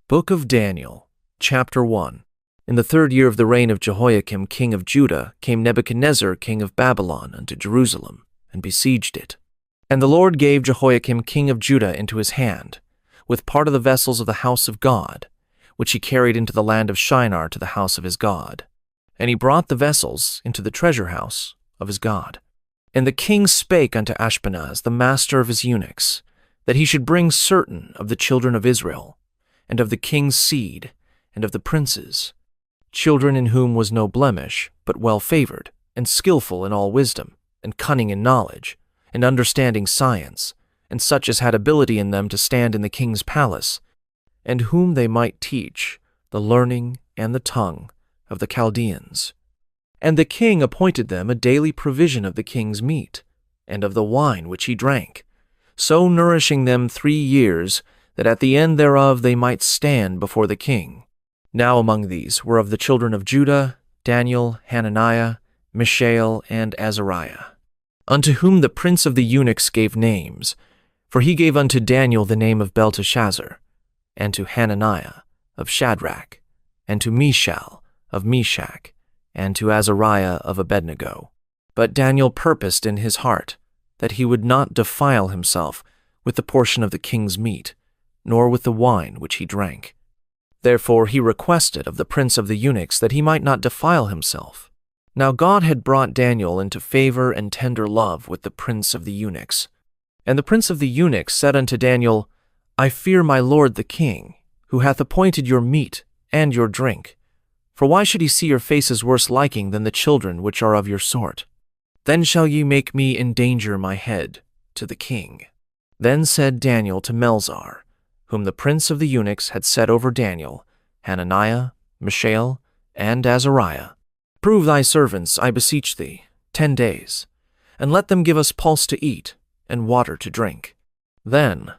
Book of Daniel, Chapter 1. In the 3rd year of the reign of Jehoiakim king of Judah came Nebuchadnezzar king of Babylon unto Jerusalem, and besieged it. And the Lord gave Jehoiakim king of Judah into his hand, with part of the vessels of the house of God, which he carried into the land of Shinar to the house of his God. And he brought the vessels into the treasure house of his God. And the king spake unto Ashpenaz, the master of his eunuchs, that he should bring certain of the children of Israel, and of the king's seed, and of the princes, children in whom was no blemish, but well-favored, and skillful in all wisdom, and cunning in knowledge, and understanding science, and such as had ability in them to stand in the king's palace, and whom they might teach the learning and the tongue of the Chaldeans. And the king appointed them a daily provision of the king's meat, and of the wine which he drank, so nourishing them 3 years, that at the end thereof they might stand before the king. Now among these were of the children of Judah, Daniel, Hananiah, Mishael, and Azariah, unto whom the prince of the eunuchs gave names, for he gave unto Daniel the name of Belteshazzar, and to Hananiah of Shadrach, and to Mishael of Meshach, and to Azariah of Abednego. But Daniel purposed in his heart that he would not defile himself with the portion of the king's meat, nor with the wine which he drank. Therefore he requested of the prince of the eunuchs that he might not defile himself. Now God had brought Daniel into favor and tender love with the prince of the eunuchs. And the prince of the eunuchs said unto Daniel, I fear my lord the king, who hath appointed your meat and your drink. For why should he see your faces worse liking than the children which are of your sort? Then shall ye make me endanger my head to the king. Then said Daniel to Melzar, whom the prince of the eunuchs had set over Daniel, Hananiah, Mishael, and Azariah, Prove thy servants, I beseech thee, 10 days, and let them give us pulse to eat, and water to drink. Then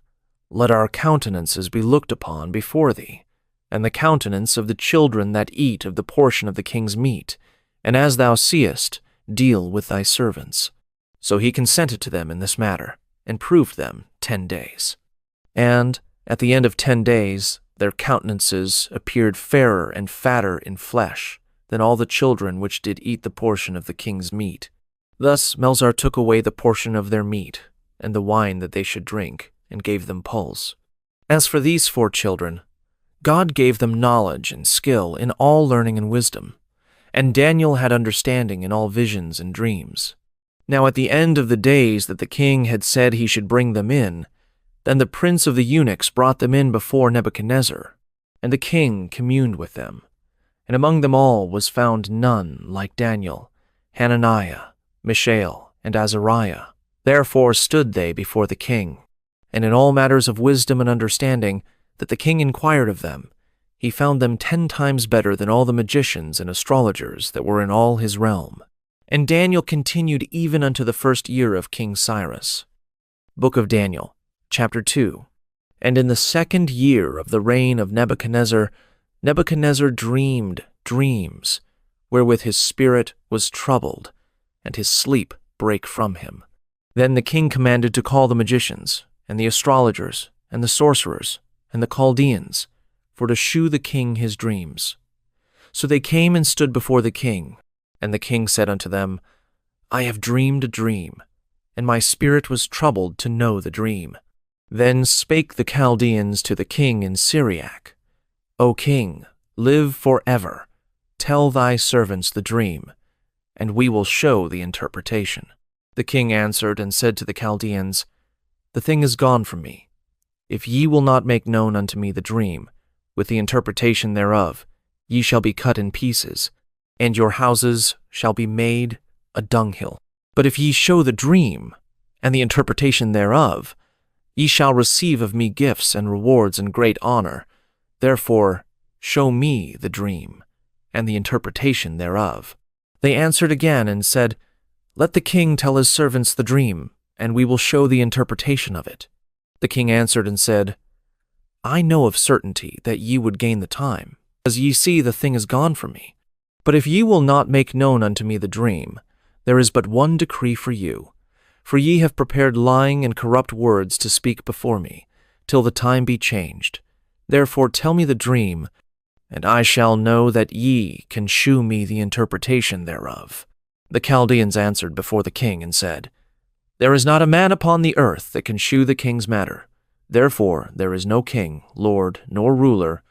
let our countenances be looked upon before thee, and the countenance of the children that eat of the portion of the king's meat, and as thou seest, deal with thy servants. So he consented to them in this matter, and proved them 10 days. And at the end of 10 days, their countenances appeared fairer and fatter in flesh than all the children which did eat the portion of the king's meat. Thus Melzar took away the portion of their meat, and the wine that they should drink, and gave them pulse. As for these 4 children, God gave them knowledge and skill in all learning and wisdom, and Daniel had understanding in all visions and dreams. Now at the end of the days that the king had said he should bring them in, then the prince of the eunuchs brought them in before Nebuchadnezzar, and the king communed with them. And among them all was found none like Daniel, Hananiah, Mishael, and Azariah. Therefore stood they before the king. And in all matters of wisdom and understanding that the king inquired of them, he found them 10 times better than all the magicians and astrologers that were in all his realm. And Daniel continued even unto the 1st year of King Cyrus. Book of Daniel, Chapter 2. And in the 2nd year of the reign of Nebuchadnezzar, Nebuchadnezzar dreamed dreams, wherewith his spirit was troubled, and his sleep brake from him. Then the king commanded to call the magicians, and the astrologers, and the sorcerers, and the Chaldeans, for to shew the king his dreams. So they came and stood before the king, and the king said unto them, I have dreamed a dream, and my spirit was troubled to know the dream. Then spake the Chaldeans to the king in Syriac, O king, live forever. Tell thy servants the dream, and we will show the interpretation. The king answered and said to the Chaldeans, The thing is gone from me. If ye will not make known unto me the dream, with the interpretation thereof, ye shall be cut in pieces, and your houses shall be made a dunghill. But if ye show the dream, and the interpretation thereof, ye shall receive of me gifts and rewards and great honor. Therefore show me the dream, and the interpretation thereof. They answered again and said, Let the king tell his servants the dream, and we will show the interpretation of it. The king answered and said, I know of certainty that ye would gain the time, as ye see the thing is gone from me. But if ye will not make known unto me the dream, there is but one decree for you, for ye have prepared lying and corrupt words to speak before me, till the time be changed. Therefore tell me the dream, and I shall know that ye can shew me the interpretation thereof. The Chaldeans answered before the king and said, There is not a man upon the earth that can shew the king's matter. Therefore there is no king, lord, nor ruler,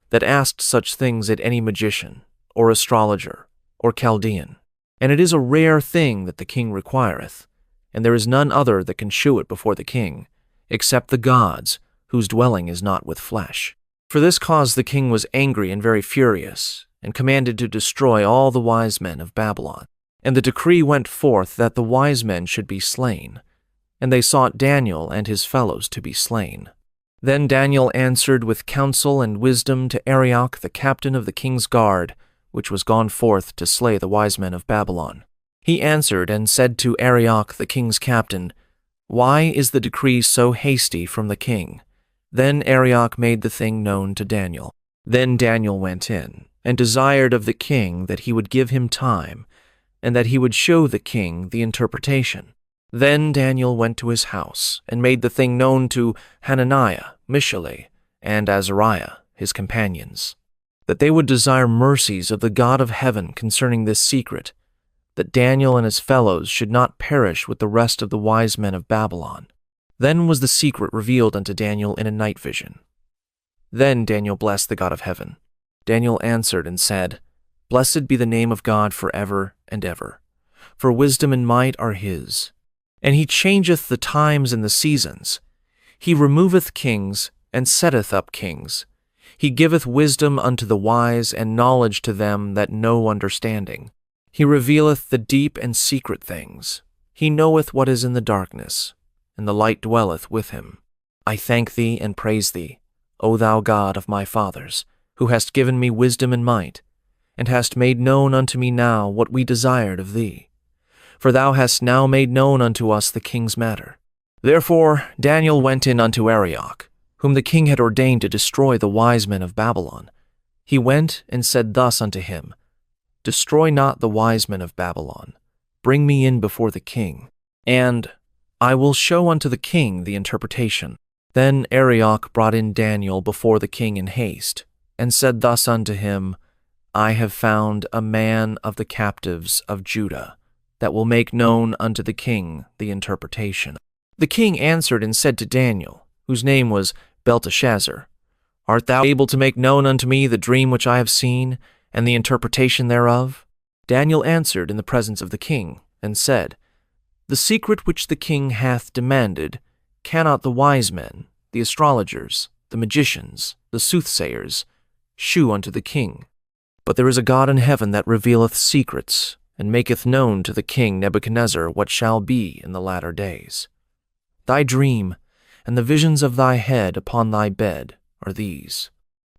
that asked such things at any magician, or astrologer, or Chaldean. And it is a rare thing that the king requireth, and there is none other that can shew it before the king, except the gods, whose dwelling is not with flesh. For this cause the king was angry and very furious, and commanded to destroy all the wise men of Babylon. And the decree went forth that the wise men should be slain, and they sought Daniel and his fellows to be slain. Then Daniel answered with counsel and wisdom to Arioch, the captain of the king's guard, which was gone forth to slay the wise men of Babylon. He answered and said to Arioch, the king's captain, Why is the decree so hasty from the king? Then Arioch made the thing known to Daniel. Then Daniel went in, and desired of the king that he would give him time, and that he would show the king the interpretation. Then Daniel went to his house, and made the thing known to Hananiah, Mishael, and Azariah, his companions, that they would desire mercies of the God of heaven concerning this secret, that Daniel and his fellows should not perish with the rest of the wise men of Babylon. Then was the secret revealed unto Daniel in a night vision. Then Daniel blessed the God of heaven. Daniel answered and said, Blessed be the name of God forever and ever, for wisdom and might are his. And he changeth the times and the seasons. He removeth kings, and setteth up kings. He giveth wisdom unto the wise, and knowledge to them that know understanding. He revealeth the deep and secret things. He knoweth what is in the darkness, and the light dwelleth with him. I thank thee and praise thee, O thou God of my fathers, who hast given me wisdom and might, and hast made known unto me now what we desired of thee. For thou hast now made known unto us the king's matter. Therefore Daniel went in unto Arioch, whom the king had ordained to destroy the wise men of Babylon. He went and said thus unto him, Destroy not the wise men of Babylon. Bring me in before the king, and I will show unto the king the interpretation. Then Arioch brought in Daniel before the king in haste, and said thus unto him, I have found a man of the captives of Judah, that will make known unto the king the interpretation. The king answered and said to Daniel, whose name was Belteshazzar, Art thou able to make known unto me the dream which I have seen, and the interpretation thereof? Daniel answered in the presence of the king, and said, The secret which the king hath demanded cannot the wise men, the astrologers, the magicians, the soothsayers, shew unto the king. But there is a God in heaven that revealeth secrets, and maketh known to the king Nebuchadnezzar what shall be in the latter days. Thy dream, and the visions of thy head upon thy bed, are these.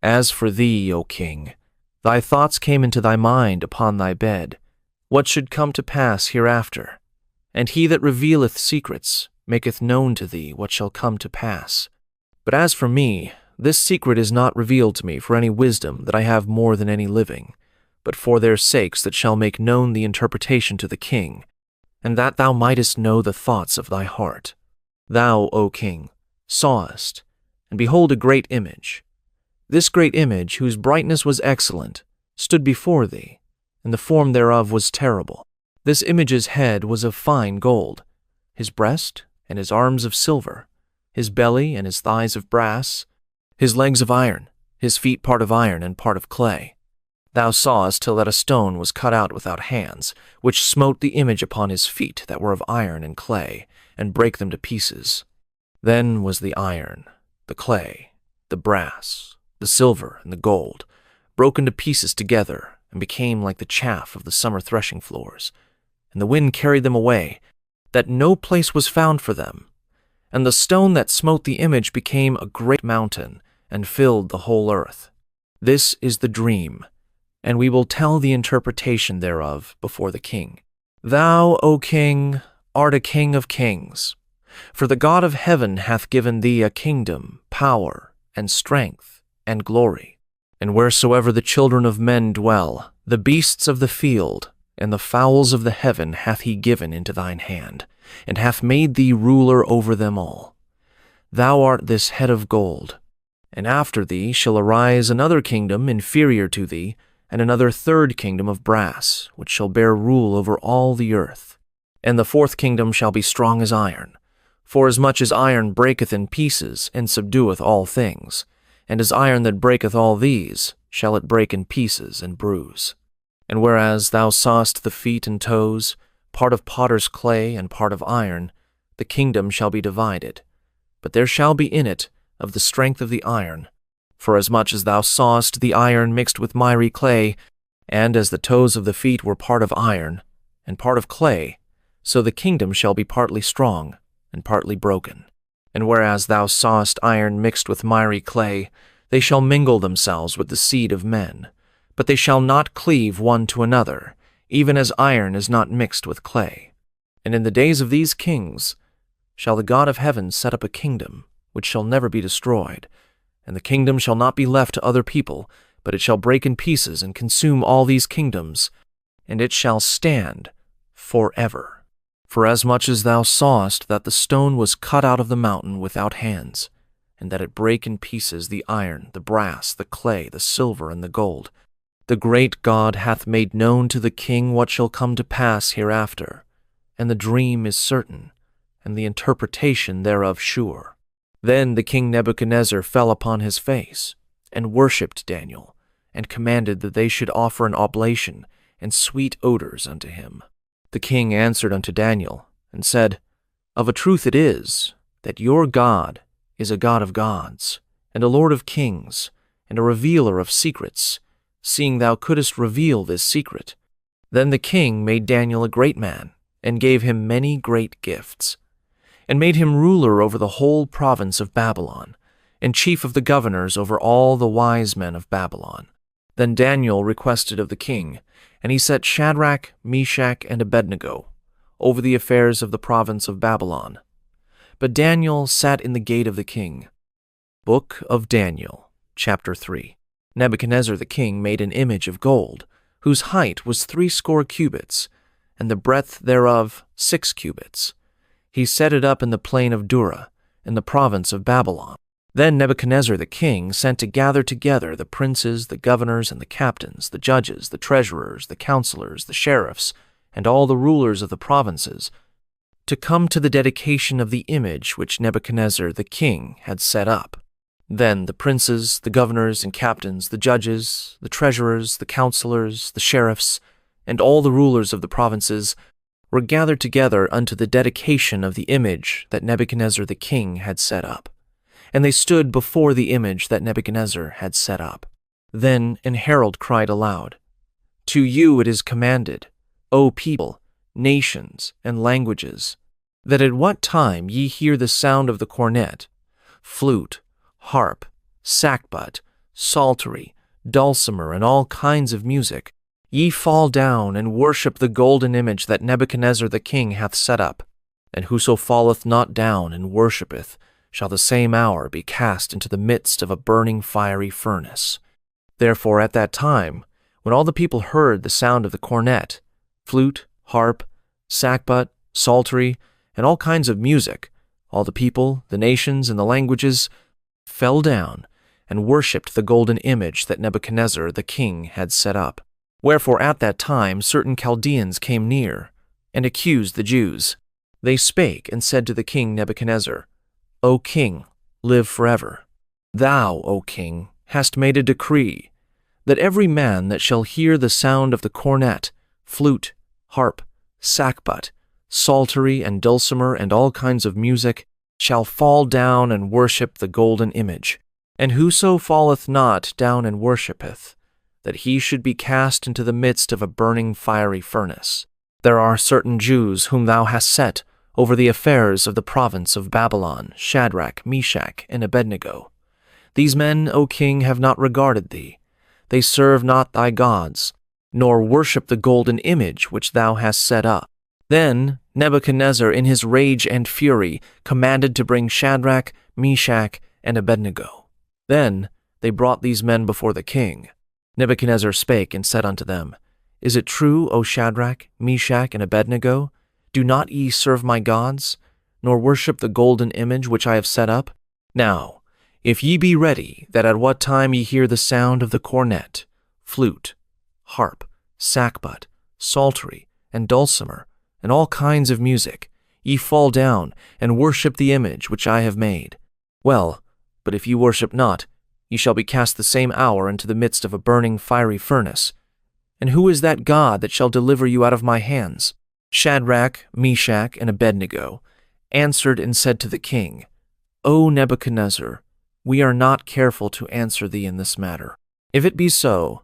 As for thee, O king, thy thoughts came into thy mind upon thy bed, what should come to pass hereafter. And he that revealeth secrets maketh known to thee what shall come to pass. But as for me, this secret is not revealed to me for any wisdom that I have more than any living, but for their sakes that shall make known the interpretation to the king, and that thou mightest know the thoughts of thy heart. Thou, O king, sawest, and behold a great image. This great image, whose brightness was excellent, stood before thee, and the form thereof was terrible. This image's head was of fine gold, his breast and his arms of silver, his belly and his thighs of brass, his legs of iron, his feet part of iron and part of clay. Thou sawest till that a stone was cut out without hands, which smote the image upon his feet that were of iron and clay, and brake them to pieces. Then was the iron, the clay, the brass, the silver, and the gold, broken to pieces together, and became like the chaff of the summer threshing floors. And the wind carried them away, that no place was found for them. And the stone that smote the image became a great mountain, and filled the whole earth. This is the dream, and we will tell the interpretation thereof before the king. Thou, O king, art a king of kings, for the God of heaven hath given thee a kingdom, power, and strength, and glory. And wheresoever the children of men dwell, the beasts of the field, and the fowls of the heaven hath he given into thine hand, and hath made thee ruler over them all. Thou art this head of gold, And after thee shall arise another kingdom inferior to thee, and another third kingdom of brass, which shall bear rule over all the earth. And the fourth kingdom shall be strong as iron. Forasmuch as iron breaketh in pieces, and subdueth all things, and as iron that breaketh all these, shall it break in pieces and bruise. And whereas thou sawest the feet and toes, part of potter's clay and part of iron, the kingdom shall be divided. But there shall be in it of the strength of the iron. Forasmuch as thou sawest the iron mixed with miry clay, and as the toes of the feet were part of iron, and part of clay, so the kingdom shall be partly strong, and partly broken. And whereas thou sawest iron mixed with miry clay, they shall mingle themselves with the seed of men, but they shall not cleave one to another, even as iron is not mixed with clay. And in the days of these kings shall the God of heaven set up a kingdom, which shall never be destroyed, and the kingdom shall not be left to other people, but it shall break in pieces and consume all these kingdoms, and it shall stand forever. Forasmuch as thou sawest that the stone was cut out of the mountain without hands, and that it brake in pieces the iron, the brass, the clay, the silver, and the gold, the great God hath made known to the king what shall come to pass hereafter, and the dream is certain, and the interpretation thereof sure. Then the king Nebuchadnezzar fell upon his face, and worshipped Daniel, and commanded that they should offer an oblation and sweet odors unto him. The king answered unto Daniel, and said, Of a truth it is, that your God is a God of gods, and a Lord of kings, and a revealer of secrets, seeing thou couldest reveal this secret. Then the king made Daniel a great man, and gave him many great gifts, and made him ruler over the whole province of Babylon, and chief of the governors over all the wise men of Babylon. Then Daniel requested of the king, and he set Shadrach, Meshach, and Abednego over the affairs of the province of Babylon. But Daniel sat in the gate of the king. Book of Daniel, chapter 3. Nebuchadnezzar the king made an image of gold, whose height was 60 cubits, and the breadth thereof 6 cubits. He set it up in the plain of Dura, in the province of Babylon. Then Nebuchadnezzar the king sent to gather together the princes, the governors, and the captains, the judges, the treasurers, the counselors, the sheriffs, and all the rulers of the provinces, to come to the dedication of the image which Nebuchadnezzar the king had set up. Then the princes, the governors and captains, the judges, the treasurers, the counselors, the sheriffs, and all the rulers of the provinces were gathered together unto the dedication of the image that Nebuchadnezzar the king had set up. And they stood before the image that Nebuchadnezzar had set up. Then an herald cried aloud, To you it is commanded, O people, nations, and languages, that at what time ye hear the sound of the cornet, flute, harp, sackbut, psaltery, dulcimer, and all kinds of music, ye fall down and worship the golden image that Nebuchadnezzar the king hath set up. And whoso falleth not down and worshippeth shall the same hour be cast into the midst of a burning fiery furnace. Therefore at that time, when all the people heard the sound of the cornet, flute, harp, sackbut, psaltery, and all kinds of music, all the people, the nations, and the languages fell down and worshipped the golden image that Nebuchadnezzar the king had set up. Wherefore at that time certain Chaldeans came near, and accused the Jews. They spake and said to the king Nebuchadnezzar, O king, live forever. Thou, O king, hast made a decree, that every man that shall hear the sound of the cornet, flute, harp, sackbut, psaltery, and dulcimer, and all kinds of music, shall fall down and worship the golden image. And whoso falleth not down and worshippeth, that he should be cast into the midst of a burning fiery furnace. There are certain Jews whom thou hast set over the affairs of the province of Babylon, Shadrach, Meshach, and Abednego. These men, O king, have not regarded thee. They serve not thy gods, nor worship the golden image which thou hast set up. Then Nebuchadnezzar, in his rage and fury, commanded to bring Shadrach, Meshach, and Abednego. Then they brought these men before the king. Nebuchadnezzar spake and said unto them, Is it true, O Shadrach, Meshach, and Abednego? Do not ye serve my gods, nor worship the golden image which I have set up? Now, If ye be ready, that at what time ye hear the sound of the cornet, flute, harp, sackbut, psaltery, and dulcimer, and all kinds of music, ye fall down and worship the image which I have made. Well, but if ye worship not, ye shall be cast the same hour into the midst of a burning fiery furnace. And who is that God that shall deliver you out of my hands? Shadrach, Meshach, and Abednego answered and said to the king, O Nebuchadnezzar, we are not careful to answer thee in this matter. If it be so,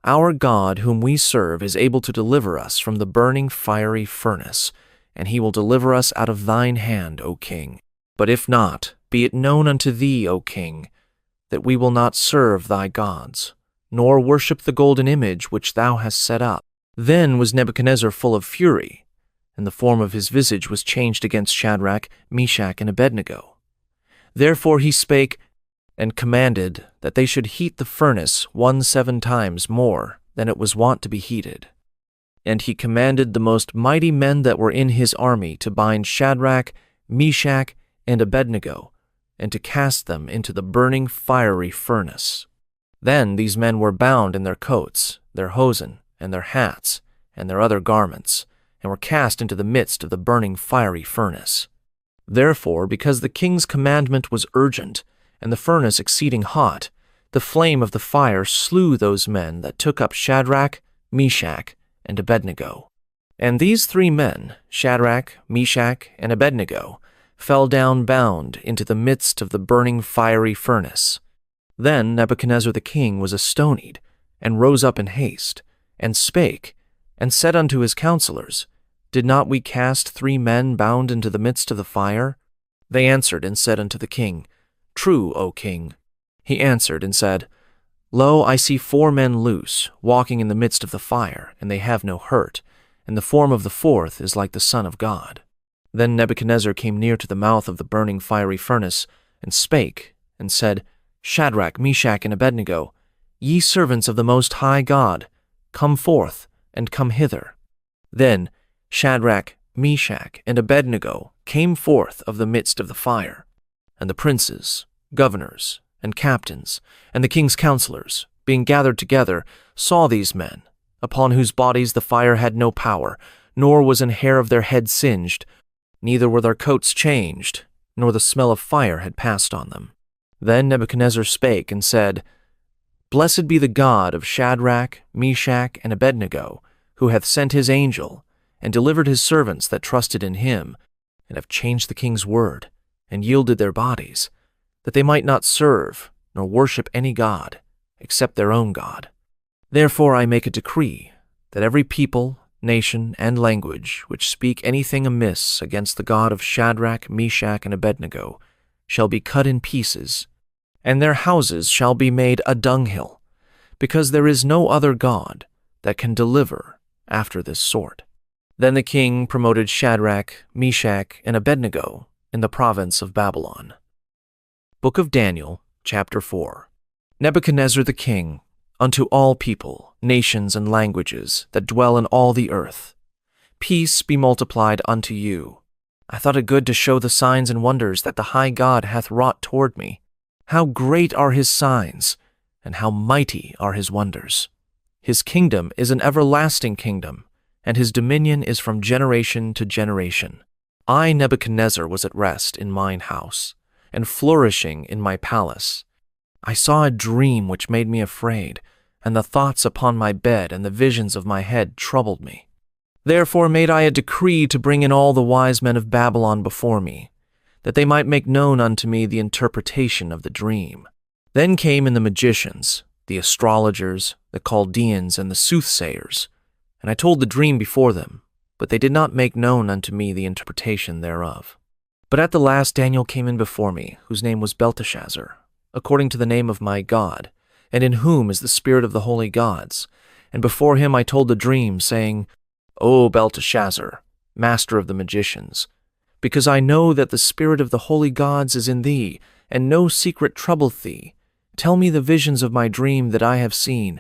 our God whom we serve is able to deliver us from the burning fiery furnace, and he will deliver us out of thine hand, O king. But if not, be it known unto thee, O king, that we will not serve thy gods, nor worship the golden image which thou hast set up. Then was Nebuchadnezzar full of fury, and the form of his visage was changed against Shadrach, Meshach, and Abednego. Therefore he spake and commanded that they should heat the furnace 17 times more than it was wont to be heated. And he commanded the most mighty men that were in his army to bind Shadrach, Meshach, and Abednego, and to cast them into the burning fiery furnace. Then these men were bound in their coats, their hosen, and their hats, and their other garments, and were cast into the midst of the burning fiery furnace. Therefore, because the king's commandment was urgent, and the furnace exceeding hot, the flame of the fire slew those men that took up Shadrach, Meshach, and Abednego. And these 3 men, Shadrach, Meshach, and Abednego, fell down bound into the midst of the burning fiery furnace. Then Nebuchadnezzar the king was astonied, and rose up in haste, and spake, and said unto his counselors, Did not we cast 3 men bound into the midst of the fire? They answered and said unto the king, True, O king. He answered and said, Lo, I see 4 men loose, walking in the midst of the fire, and they have no hurt, and the form of the 4th is like the Son of God. Then Nebuchadnezzar came near to the mouth of the burning fiery furnace, and spake, and said, Shadrach, Meshach, and Abednego, ye servants of the Most High God, come forth, and come hither. Then Shadrach, Meshach, and Abednego came forth of the midst of the fire. And the princes, governors, and captains, and the king's counselors, being gathered together, saw these men, upon whose bodies the fire had no power, nor was an hair of their head singed, neither were their coats changed, nor the smell of fire had passed on them. Then Nebuchadnezzar spake and said, Blessed be the God of Shadrach, Meshach, and Abednego, who hath sent his angel, and delivered his servants that trusted in him, and have changed the king's word, and yielded their bodies, that they might not serve nor worship any god, except their own God. Therefore I make a decree, that every people, nation, and language which speak anything amiss against the God of Shadrach, Meshach, and Abednego shall be cut in pieces, and their houses shall be made a dunghill, because there is no other God that can deliver after this sort. Then the king promoted Shadrach, Meshach, and Abednego in the province of Babylon. Book of Daniel, chapter 4. Nebuchadnezzar the king, unto all people, nations, and languages that dwell in all the earth, peace be multiplied unto you. I thought it good to show the signs and wonders that the high God hath wrought toward me. How great are his signs, and how mighty are his wonders. His kingdom is an everlasting kingdom, and his dominion is from generation to generation. I, Nebuchadnezzar, was at rest in mine house, and flourishing in my palace. I saw a dream which made me afraid, and the thoughts upon my bed and the visions of my head troubled me. Therefore made I a decree to bring in all the wise men of Babylon before me, that they might make known unto me the interpretation of the dream. Then came in the magicians, the astrologers, the Chaldeans, and the soothsayers, and I told the dream before them, but they did not make known unto me the interpretation thereof. But at the last Daniel came in before me, whose name was Belteshazzar, according to the name of my God, and in whom is the spirit of the holy gods. And before him I told the dream, saying, O Belteshazzar, master of the magicians, because I know that the spirit of the holy gods is in thee, and no secret troubleth thee, tell me the visions of my dream that I have seen,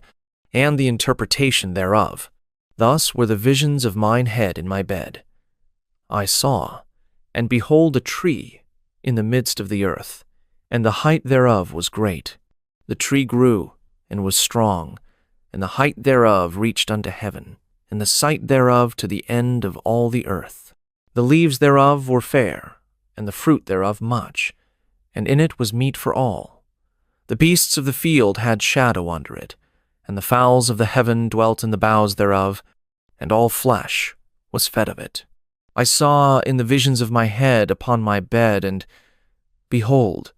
and the interpretation thereof. Thus were the visions of mine head in my bed. I saw, and behold a tree in the midst of the earth, and the height thereof was great. The tree grew, and was strong, and the height thereof reached unto heaven, and the sight thereof to the end of all the earth. The leaves thereof were fair, and the fruit thereof much, and in it was meat for all. The beasts of the field had shadow under it, and the fowls of the heaven dwelt in the boughs thereof, and all flesh was fed of it. I saw in the visions of my head upon my bed, and behold,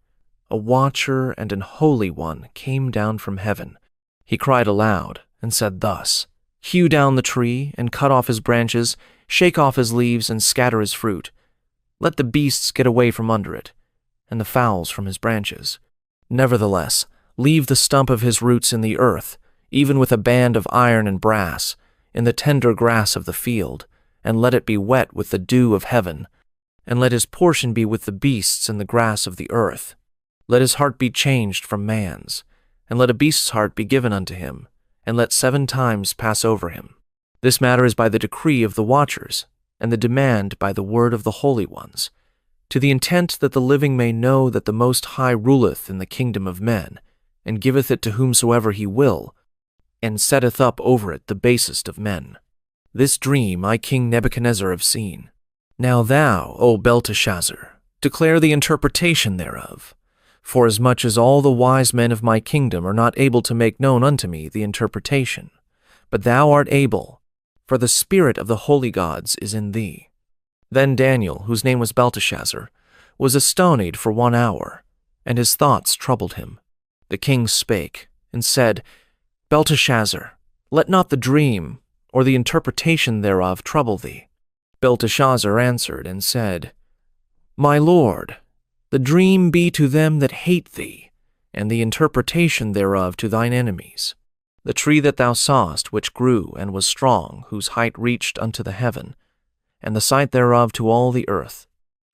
a watcher and an holy one came down from heaven. He cried aloud, and said thus, Hew down the tree, and cut off his branches, shake off his leaves, and scatter his fruit. Let the beasts get away from under it, and the fowls from his branches. Nevertheless, leave the stump of his roots in the earth, even with a band of iron and brass, in the tender grass of the field, and let it be wet with the dew of heaven, and let his portion be with the beasts in the grass of the earth. Let his heart be changed from man's, and let a beast's heart be given unto him, and let 7 times pass over him. This matter is by the decree of the watchers, and the demand by the word of the holy ones, to the intent that the living may know that the Most High ruleth in the kingdom of men, and giveth it to whomsoever he will, and setteth up over it the basest of men. This dream I King Nebuchadnezzar have seen. Now thou, O Belteshazzar, declare the interpretation thereof, forasmuch as all the wise men of my kingdom are not able to make known unto me the interpretation. But thou art able, for the spirit of the holy gods is in thee. Then Daniel, whose name was Belteshazzar, was astonied for 1 hour, and his thoughts troubled him. The king spake, and said, Belteshazzar, let not the dream, or the interpretation thereof trouble thee. Belteshazzar answered and said, My lord, the dream be to them that hate thee, and the interpretation thereof to thine enemies. The tree that thou sawest, which grew and was strong, whose height reached unto the heaven, and the sight thereof to all the earth,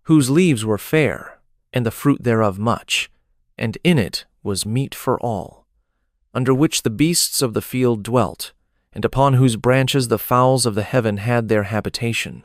whose leaves were fair, and the fruit thereof much, and in it was meat for all, under which the beasts of the field dwelt, and upon whose branches the fowls of the heaven had their habitation.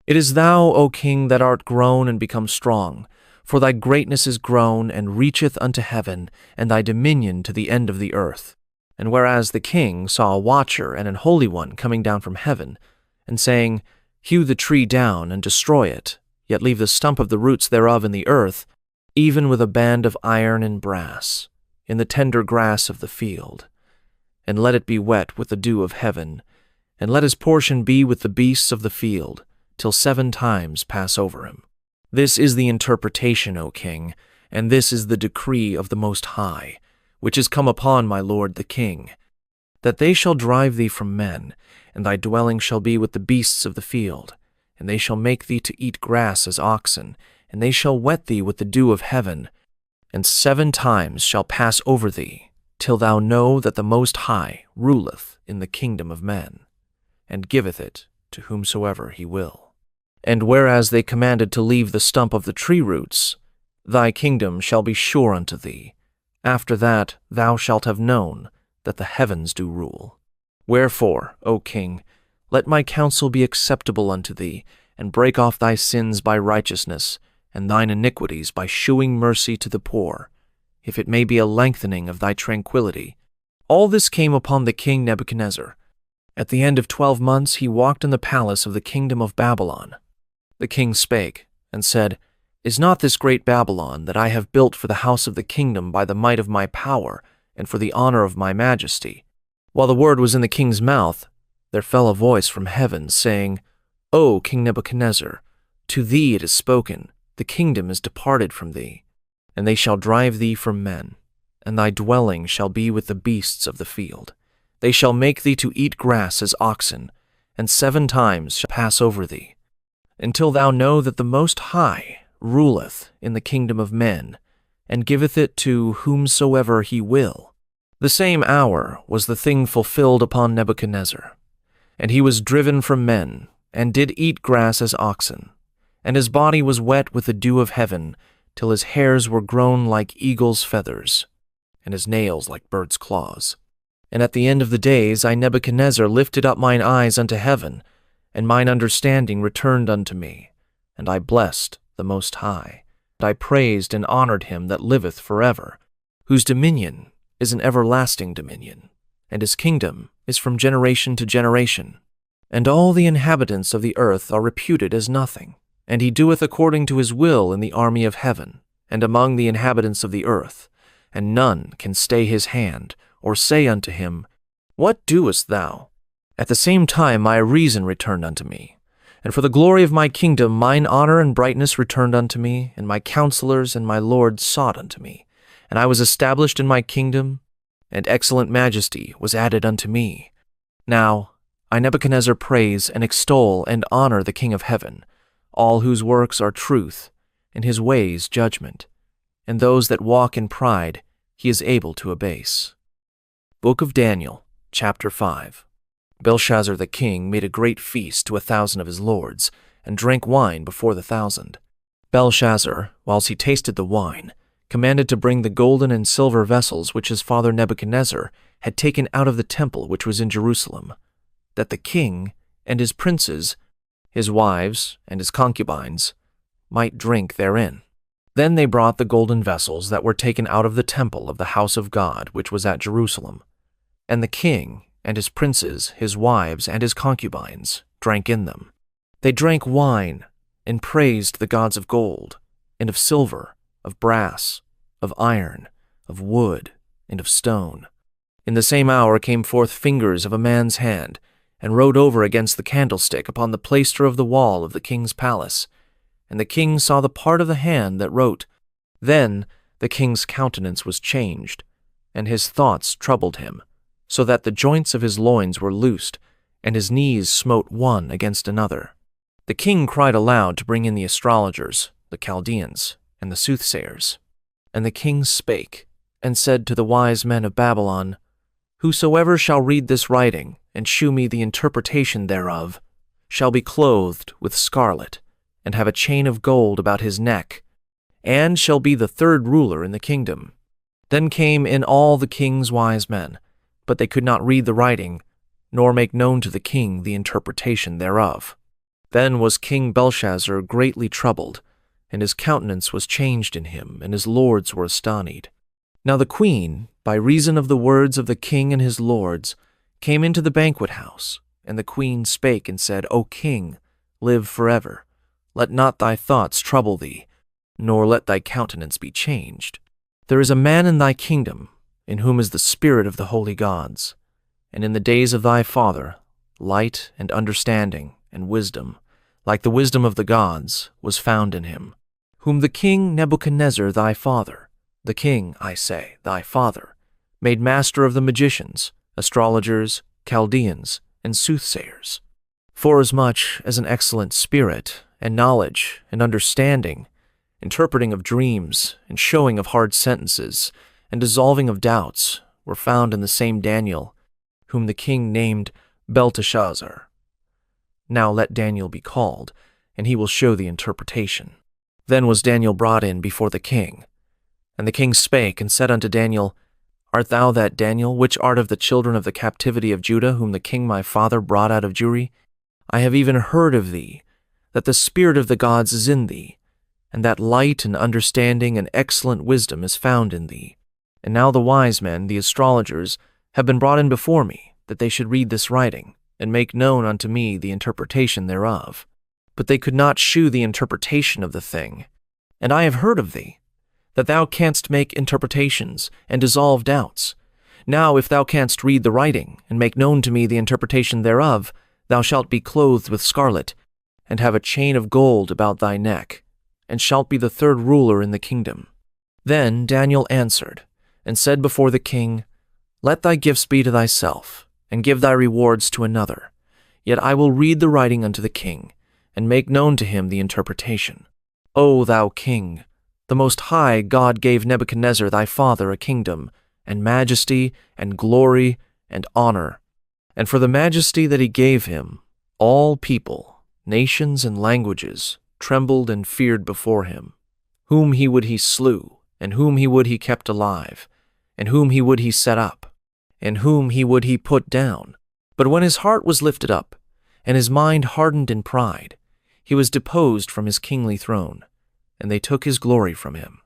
It is thou, O king, that art grown and become strong, for thy greatness is grown and reacheth unto heaven, and thy dominion to the end of the earth. And whereas the king saw a watcher and an holy one coming down from heaven, and saying, Hew the tree down and destroy it, yet leave the stump of the roots thereof in the earth, even with a band of iron and brass, in the tender grass of the field, and let it be wet with the dew of heaven, and let his portion be with the beasts of the field, till 7 times pass over him. This is the interpretation, O king, and this is the decree of the Most High, which is come upon my lord the king, that they shall drive thee from men, and thy dwelling shall be with the beasts of the field, and they shall make thee to eat grass as oxen, and they shall wet thee with the dew of heaven, and 7 times shall pass over thee, till thou know that the Most High ruleth in the kingdom of men, and giveth it to whomsoever he will. And whereas they commanded to leave the stump of the tree roots, thy kingdom shall be sure unto thee. After that thou shalt have known that the heavens do rule. Wherefore, O king, let my counsel be acceptable unto thee, and break off thy sins by righteousness, and thine iniquities by shewing mercy to the poor, if it may be a lengthening of thy tranquility. All this came upon the king Nebuchadnezzar. At the end of 12 months he walked in the palace of the kingdom of Babylon. The king spake, and said, Is not this great Babylon that I have built for the house of the kingdom by the might of my power, and for the honor of my majesty? While the word was in the king's mouth, there fell a voice from heaven, saying, O King Nebuchadnezzar, to thee it is spoken, the kingdom is departed from thee, and they shall drive thee from men, and thy dwelling shall be with the beasts of the field. They shall make thee to eat grass as oxen, and 7 times shall pass over thee, until thou know that the Most High ruleth in the kingdom of men, and giveth it to whomsoever he will. The same hour was the thing fulfilled upon Nebuchadnezzar, and he was driven from men, and did eat grass as oxen, and his body was wet with the dew of heaven, till his hairs were grown like eagle's feathers, and his nails like birds' claws. And at the end of the days I Nebuchadnezzar lifted up mine eyes unto heaven, and mine understanding returned unto me, and I blessed the Most High. I praised and honored him that liveth forever, whose dominion is an everlasting dominion, and his kingdom is from generation to generation. And all the inhabitants of the earth are reputed as nothing, and he doeth according to his will in the army of heaven, and among the inhabitants of the earth, and none can stay his hand, or say unto him, What doest thou? At the same time my reason returned unto me, and for the glory of my kingdom mine honor and brightness returned unto me, and my counselors and my lords sought unto me, and I was established in my kingdom, and excellent majesty was added unto me. Now I, Nebuchadnezzar, praise and extol and honor the King of heaven, all whose works are truth, and his ways judgment, and those that walk in pride he is able to abase. Book of Daniel, chapter 5. Belshazzar the king made a great feast to 1,000 of his lords, and drank wine before the 1,000. Belshazzar, whilst he tasted the wine, commanded to bring the golden and silver vessels which his father Nebuchadnezzar had taken out of the temple which was in Jerusalem, that the king and his princes, his wives and his concubines, might drink therein. Then they brought the golden vessels that were taken out of the temple of the house of God which was at Jerusalem, and the king and his princes, his wives, and his concubines drank in them. They drank wine, and praised the gods of gold, and of silver, of brass, of iron, of wood, and of stone. In the same hour came forth fingers of a man's hand, and wrote over against the candlestick upon the plaister of the wall of the king's palace. And the king saw the part of the hand that wrote. Then the king's countenance was changed, and his thoughts troubled him, so that the joints of his loins were loosed, and his knees smote one against another. The king cried aloud to bring in the astrologers, the Chaldeans, and the soothsayers. And the king spake, and said to the wise men of Babylon, Whosoever shall read this writing, and shew me the interpretation thereof, shall be clothed with scarlet, and have a chain of gold about his neck, and shall be the third ruler in the kingdom. Then came in all the king's wise men, but they could not read the writing, nor make known to the king the interpretation thereof. Then was King Belshazzar greatly troubled, and his countenance was changed in him, and his lords were astonied. Now the queen, by reason of the words of the king and his lords, came into the banquet house, and the queen spake and said, O king, live forever. Let not thy thoughts trouble thee, nor let thy countenance be changed. There is a man in thy kingdom, in whom is the spirit of the holy gods, and in the days of thy father, light and understanding and wisdom, like the wisdom of the gods, was found in him, whom the king Nebuchadnezzar thy father, the king, I say, thy father, made master of the magicians, astrologers, Chaldeans, and soothsayers. Forasmuch as an excellent spirit, and knowledge, and understanding, interpreting of dreams, and showing of hard sentences, and dissolving of doubts, were found in the same Daniel, whom the king named Belteshazzar. Now let Daniel be called, and he will show the interpretation. Then was Daniel brought in before the king. And the king spake and said unto Daniel, Art thou that Daniel, which art of the children of the captivity of Judah, whom the king my father brought out of Jewry? I have even heard of thee, that the spirit of the gods is in thee, and that light and understanding and excellent wisdom is found in thee. And now the wise men, the astrologers, have been brought in before me, that they should read this writing, and make known unto me the interpretation thereof. But they could not shew the interpretation of the thing. And I have heard of thee, that thou canst make interpretations, and dissolve doubts. Now if thou canst read the writing, and make known to me the interpretation thereof, thou shalt be clothed with scarlet, and have a chain of gold about thy neck, and shalt be the third ruler in the kingdom. Then Daniel answered, and said before the king, Let thy gifts be to thyself, and give thy rewards to another. Yet I will read the writing unto the king, and make known to him the interpretation. O thou king, the Most High God gave Nebuchadnezzar thy father a kingdom, and majesty, and glory, and honor. And for the majesty that he gave him, all people, nations, and languages trembled and feared before him. Whom he would he slew, and whom he would he kept alive, and whom he would he set up, and whom he would he put down. But when his heart was lifted up, and his mind hardened in pride, he was deposed from his kingly throne. and they took his glory from him.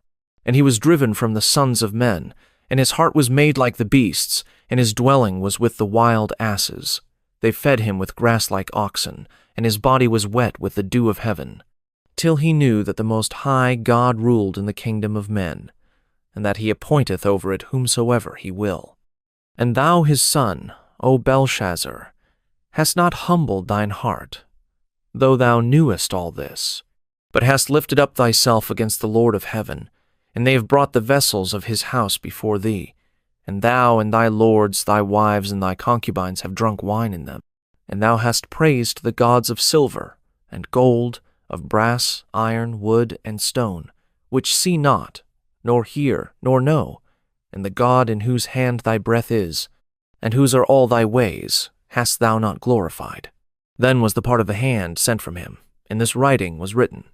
And he was driven from the sons of men, and his heart was made like the beasts, and his dwelling was with the wild asses. They fed him with grass like oxen, and his body was wet with the dew of heaven, till he knew that the Most High God ruled in the kingdom of men, and that he appointeth over it whomsoever he will. And thou his son, O Belshazzar, hast not humbled thine heart, though thou knewest all this, but hast lifted up thyself against the Lord of heaven, and they have brought the vessels of his house before thee, and thou and thy lords, thy wives, and thy concubines have drunk wine in them. And thou hast praised the gods of silver, and gold, of brass, iron, wood, and stone, which see not, nor hear, nor know, and the God in whose hand thy breath is, and whose are all thy ways, hast thou not glorified. Then was the part of the hand sent from him, and this writing was written.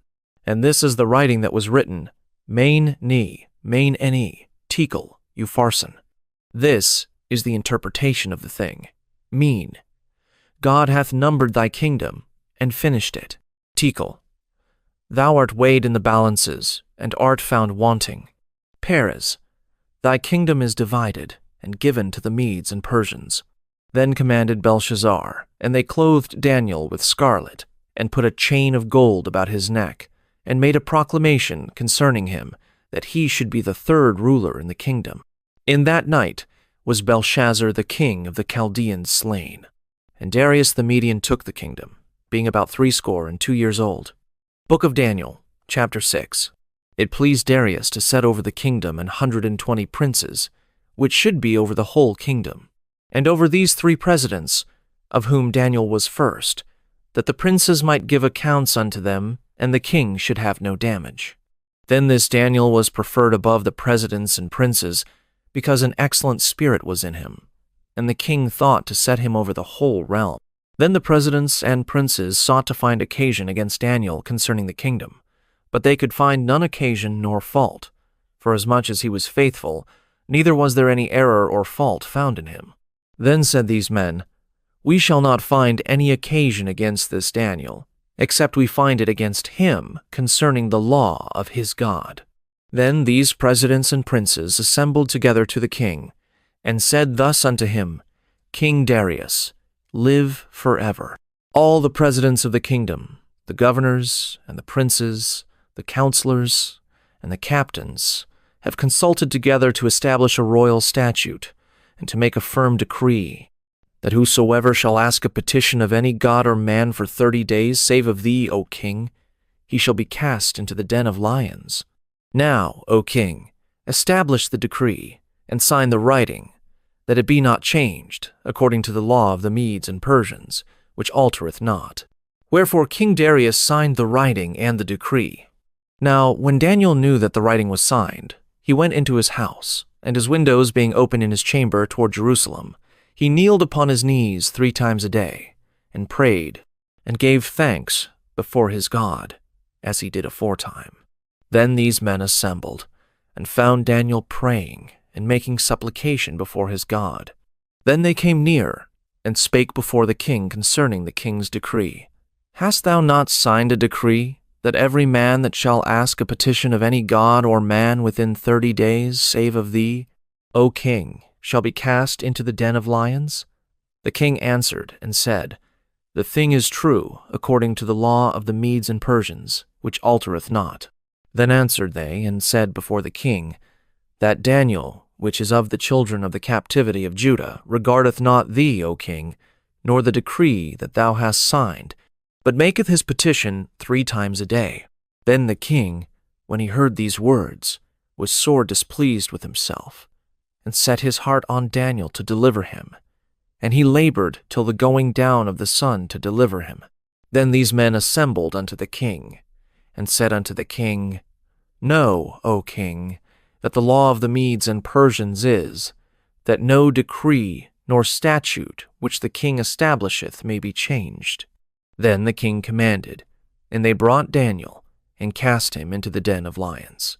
And this is the writing that was written, Main Ne, Tekel, Upharsin. This is the interpretation of the thing. Mean. God hath numbered thy kingdom, and finished it. Tekel. Thou art weighed in the balances, and art found wanting. Peres. Thy kingdom is divided, and given to the Medes and Persians. Then commanded Belshazzar, and they clothed Daniel with scarlet, and put a chain of gold about his neck, and made a proclamation concerning him, that he should be the third ruler in the kingdom. In that night was Belshazzar the king of the Chaldeans slain. And Darius the Median took the kingdom, being about 62 years old. Book of Daniel, chapter 6. It pleased Darius to set over the kingdom 120 princes, which should be over the whole kingdom, and over these 3 presidents, of whom Daniel was first, that the princes might give accounts unto them, and the king should have no damage. Then this Daniel was preferred above the presidents and princes, because an excellent spirit was in him, and the king thought to set him over the whole realm. Then the presidents and princes sought to find occasion against Daniel concerning the kingdom, but they could find none occasion nor fault, for as much as he was faithful, neither was there any error or fault found in him. Then said these men, We shall not find any occasion against this Daniel, except we find it against him concerning the law of his God. Then these presidents and princes assembled together to the king, and said thus unto him, King Darius, live forever. All the presidents of the kingdom, the governors and the princes, the counselors and the captains, have consulted together to establish a royal statute, and to make a firm decree, that whosoever shall ask a petition of any god or man for 30 days, save of thee, O king, he shall be cast into the den of lions. Now, O king, establish the decree, and sign the writing, that it be not changed, according to the law of the Medes and Persians, which altereth not. Wherefore King Darius signed the writing and the decree. Now, when Daniel knew that the writing was signed, he went into his house, and his windows being open in his chamber toward Jerusalem, he kneeled upon his knees 3 times a day, and prayed, and gave thanks before his God, as he did aforetime. Then these men assembled, and found Daniel praying and making supplication before his God. Then they came near, and spake before the king concerning the king's decree. Hast thou not signed a decree, that every man that shall ask a petition of any god or man within 30 days, save of thee, O king, shall be cast into the den of lions? The king answered and said, The thing is true, according to the law of the Medes and Persians, which altereth not. Then answered they, and said before the king, That Daniel, which is of the children of the captivity of Judah, regardeth not thee, O king, nor the decree that thou hast signed, but maketh his petition 3 times a day. Then the king, when he heard these words, was sore displeased with himself, and set his heart on Daniel to deliver him. And he labored till the going down of the sun to deliver him. Then these men assembled unto the king, and said unto the king, Know, O king, that the law of the Medes and Persians is, that no decree nor statute which the king establisheth may be changed. Then the king commanded, and they brought Daniel, and cast him into the den of lions.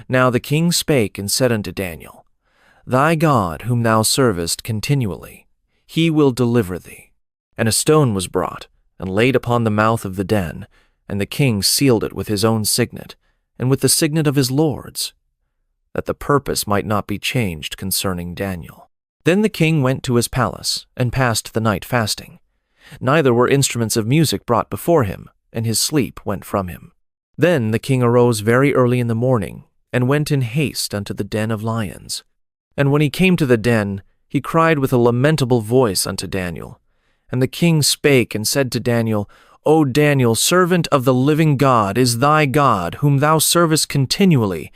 Now the king spake and said unto Daniel, Thy God, whom thou servest continually, he will deliver thee. And a stone was brought, and laid upon the mouth of the den, and the king sealed it with his own signet, and with the signet of his lords, that the purpose might not be changed concerning Daniel. Then the king went to his palace, and passed the night fasting. Neither were instruments of music brought before him, and his sleep went from him. Then the king arose very early in the morning, and went in haste unto the den of lions. And when he came to the den, he cried with a lamentable voice unto Daniel. And the king spake and said to Daniel, O Daniel, servant of the living God, is thy God, whom thou servest continually,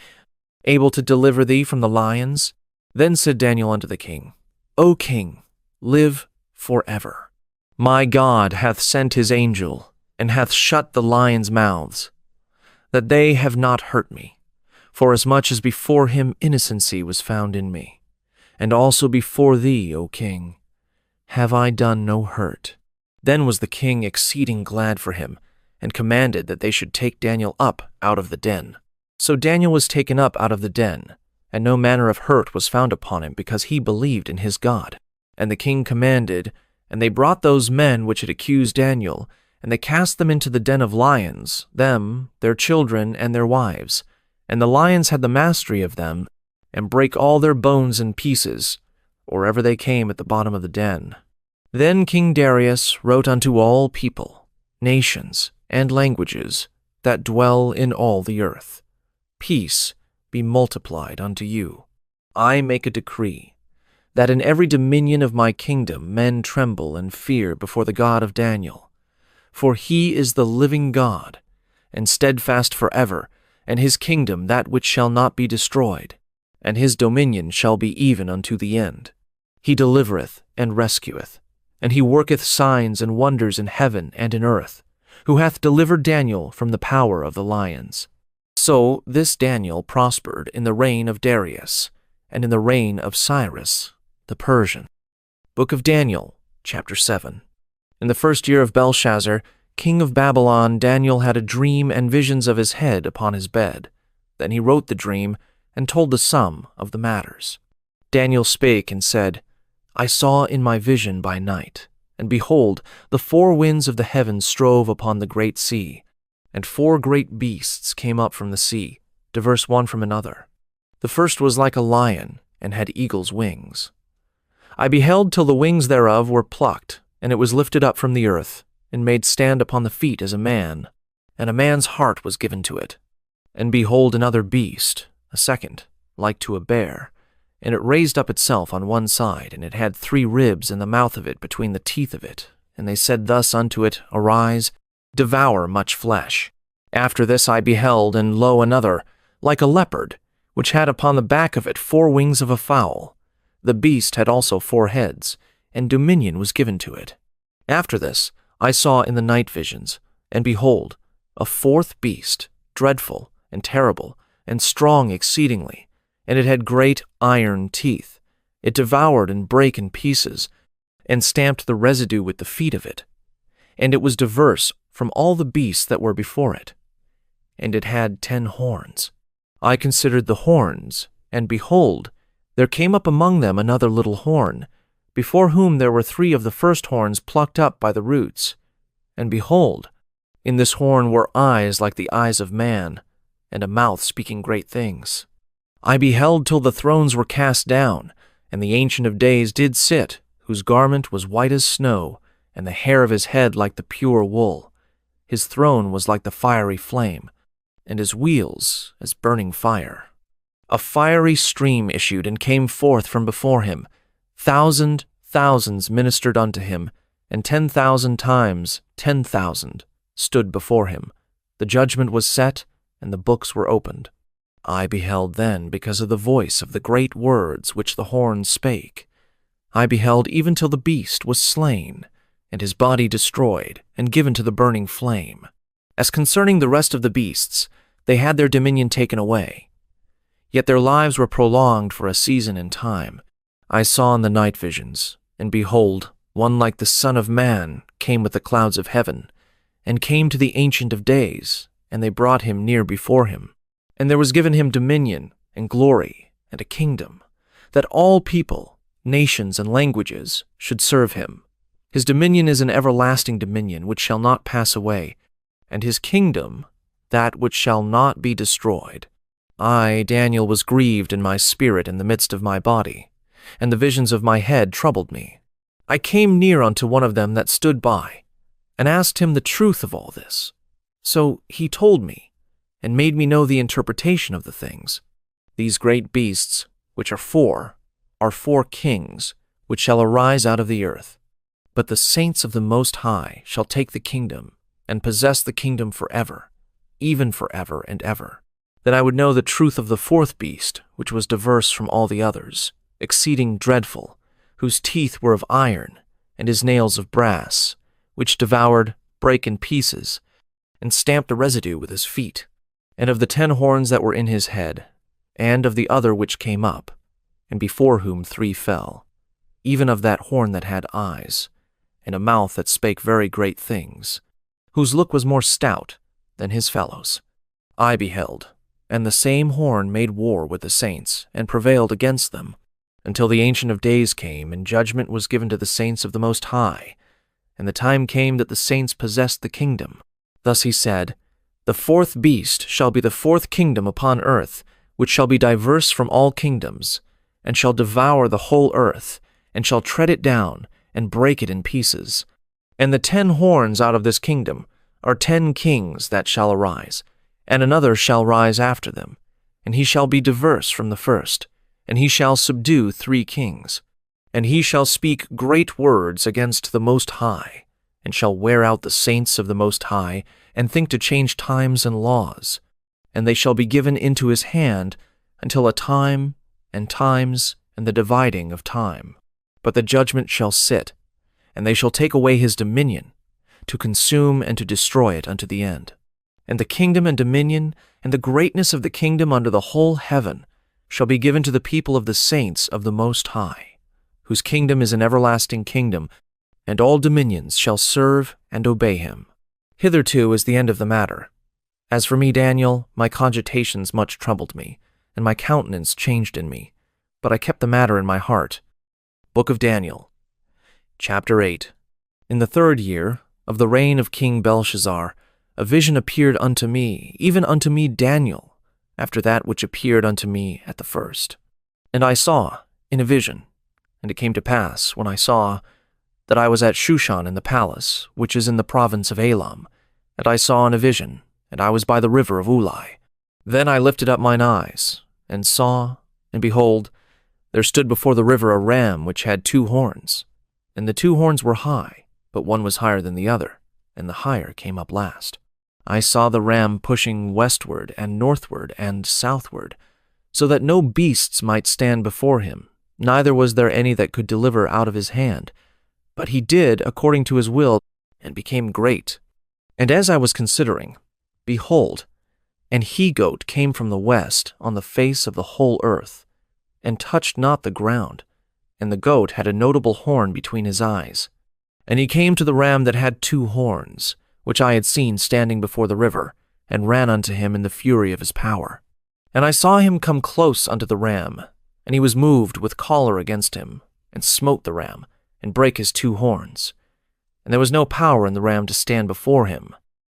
able to deliver thee from the lions? Then said Daniel unto the king, O king, live forever. My God hath sent his angel, and hath shut the lions' mouths, that they have not hurt me, forasmuch as before him innocency was found in me. And also before thee, O king, have I done no hurt. Then was the king exceeding glad for him, and commanded that they should take Daniel up out of the den. So Daniel was taken up out of the den, and no manner of hurt was found upon him, because he believed in his God. And the king commanded, and they brought those men which had accused Daniel, and they cast them into the den of lions, them, their children, and their wives. And the lions had the mastery of them, and brake all their bones in pieces, or ever they came at the bottom of the den. Then King Darius wrote unto all people, nations, and languages, that dwell in all the earth, Peace be multiplied unto you. I make a decree, that in every dominion of my kingdom men tremble and fear before the God of Daniel. For he is the living God, and steadfast forever, and his kingdom that which shall not be destroyed, and his dominion shall be even unto the end. He delivereth and rescueth, and he worketh signs and wonders in heaven and in earth, who hath delivered Daniel from the power of the lions. So this Daniel prospered in the reign of Darius, and in the reign of Cyrus the Persian. Book of Daniel, chapter 7. In the first year of Belshazzar, king of Babylon, Daniel had a dream and visions of his head upon his bed. Then he wrote the dream, and told the sum of the matters. Daniel spake and said, I saw in my vision by night, and behold, the four winds of the heavens strove upon the great sea, and four great beasts came up from the sea, diverse one from another. The first was like a lion, and had eagle's wings. I beheld till the wings thereof were plucked, and it was lifted up from the earth, and made stand upon the feet as a man, and a man's heart was given to it. And behold another beast, a second, like to a bear, and it raised up itself on one side, and it had 3 ribs in the mouth of it between the teeth of it. And they said thus unto it, Arise, devour much flesh. After this I beheld, and lo, another, like a leopard, which had upon the back of it 4 wings of a fowl. The beast had also 4 heads, and dominion was given to it. After this I saw in the night visions, and behold, a 4th beast, dreadful and terrible, and strong exceedingly, and it had great iron teeth. It devoured and brake in pieces, and stamped the residue with the feet of it. And it was diverse from all the beasts that were before it. And it had 10 horns. I considered the horns, and behold, there came up among them another little horn, before whom there were 3 of the first horns plucked up by the roots. And behold, in this horn were eyes like the eyes of man, and a mouth speaking great things. I beheld till the thrones were cast down, and the Ancient of Days did sit, whose garment was white as snow, and the hair of his head like the pure wool. His throne was like the fiery flame, and his wheels as burning fire. A fiery stream issued and came forth from before him. Thousands ministered unto him, and 10,000 times 10,000 stood before him. The judgment was set, and the books were opened. I beheld then because of the voice of the great words which the horn spake. I beheld even till the beast was slain, and his body destroyed, and given to the burning flame. As concerning the rest of the beasts, they had their dominion taken away. Yet their lives were prolonged for a season and time. I saw in the night visions, and behold, one like the Son of Man came with the clouds of heaven, and came to the Ancient of Days, and they brought him near before him. And there was given him dominion, and glory, and a kingdom, that all people, nations, and languages should serve him. His dominion is an everlasting dominion which shall not pass away, and his kingdom that which shall not be destroyed. I, Daniel, was grieved in my spirit in the midst of my body, and the visions of my head troubled me. I came near unto one of them that stood by, and asked him the truth of all this. So he told me, and made me know the interpretation of the things. These great beasts, which are four kings, which shall arise out of the earth. But the saints of the Most High shall take the kingdom, and possess the kingdom forever, even forever and ever. Then I would know the truth of the fourth beast, which was diverse from all the others, exceeding dreadful, whose teeth were of iron, and his nails of brass, which devoured, brake in pieces, and stamped the residue with his feet, and of the 10 horns that were in his head, and of the other which came up, and before whom 3 fell, even of that horn that had eyes, and a mouth that spake very great things, whose look was more stout than his fellows. I beheld, and the same horn made war with the saints, and prevailed against them, until the Ancient of Days came, and judgment was given to the saints of the Most High, and the time came that the saints possessed the kingdom. Thus he said, The fourth beast shall be the 4th kingdom upon earth, which shall be diverse from all kingdoms, and shall devour the whole earth, and shall tread it down, and break it in pieces. And the 10 horns out of this kingdom are 10 kings that shall arise, and another shall rise after them, and he shall be diverse from the first, and he shall subdue 3 kings. And he shall speak great words against the Most High, and shall wear out the saints of the Most High, and think to change times and laws. And they shall be given into his hand until a time, and times, and the dividing of time. But the judgment shall sit, and they shall take away his dominion, to consume and to destroy it unto the end. And the kingdom and dominion, and the greatness of the kingdom under the whole heaven, shall be given to the people of the saints of the Most High, whose kingdom is an everlasting kingdom, and all dominions shall serve and obey him. Hitherto is the end of the matter. As for me, Daniel, my cogitations much troubled me, and my countenance changed in me, but I kept the matter in my heart. Book of Daniel, Chapter 8. In the 3rd year of the reign of King Belshazzar, a vision appeared unto me, even unto me Daniel, after that which appeared unto me at the first. And I saw in a vision, and it came to pass, when I saw, that I was at Shushan in the palace, which is in the province of Elam, and I saw in a vision, and I was by the river of Ulai. Then I lifted up mine eyes, and saw, and behold, there stood before the river a ram which had 2 horns, and the 2 horns were high, but one was higher than the other, and the higher came up last. I saw the ram pushing westward and northward and southward, so that no beasts might stand before him, neither was there any that could deliver out of his hand. But he did according to his will, and became great. And as I was considering, behold, an he-goat came from the west on the face of the whole earth, and touched not the ground, and the goat had a notable horn between his eyes. And he came to the ram that had 2 horns, which I had seen standing before the river, and ran unto him in the fury of his power. And I saw him come close unto the ram, and he was moved with choler against him, and smote the ram, and brake his 2 horns. And there was no power in the ram to stand before him,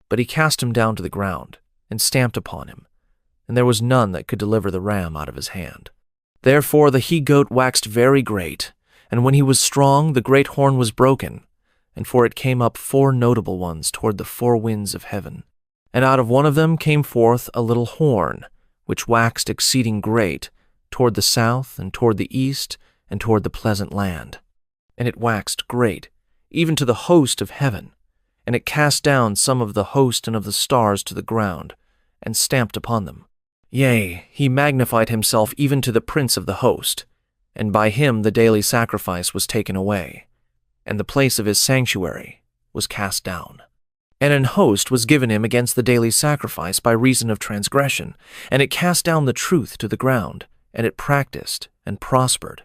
but he cast him down to the ground, and stamped upon him, and there was none that could deliver the ram out of his hand. Therefore the he-goat waxed very great, and when he was strong, the great horn was broken, and for it came up 4 notable ones toward the 4 winds of heaven. And out of one of them came forth a little horn, which waxed exceeding great, toward the south, and toward the east, and toward the pleasant land. And it waxed great, even to the host of heaven, and it cast down some of the host and of the stars to the ground, and stamped upon them. Yea, he magnified himself even to the prince of the host, and by him the daily sacrifice was taken away, and the place of his sanctuary was cast down. And an host was given him against the daily sacrifice by reason of transgression, and it cast down the truth to the ground, and it practiced and prospered.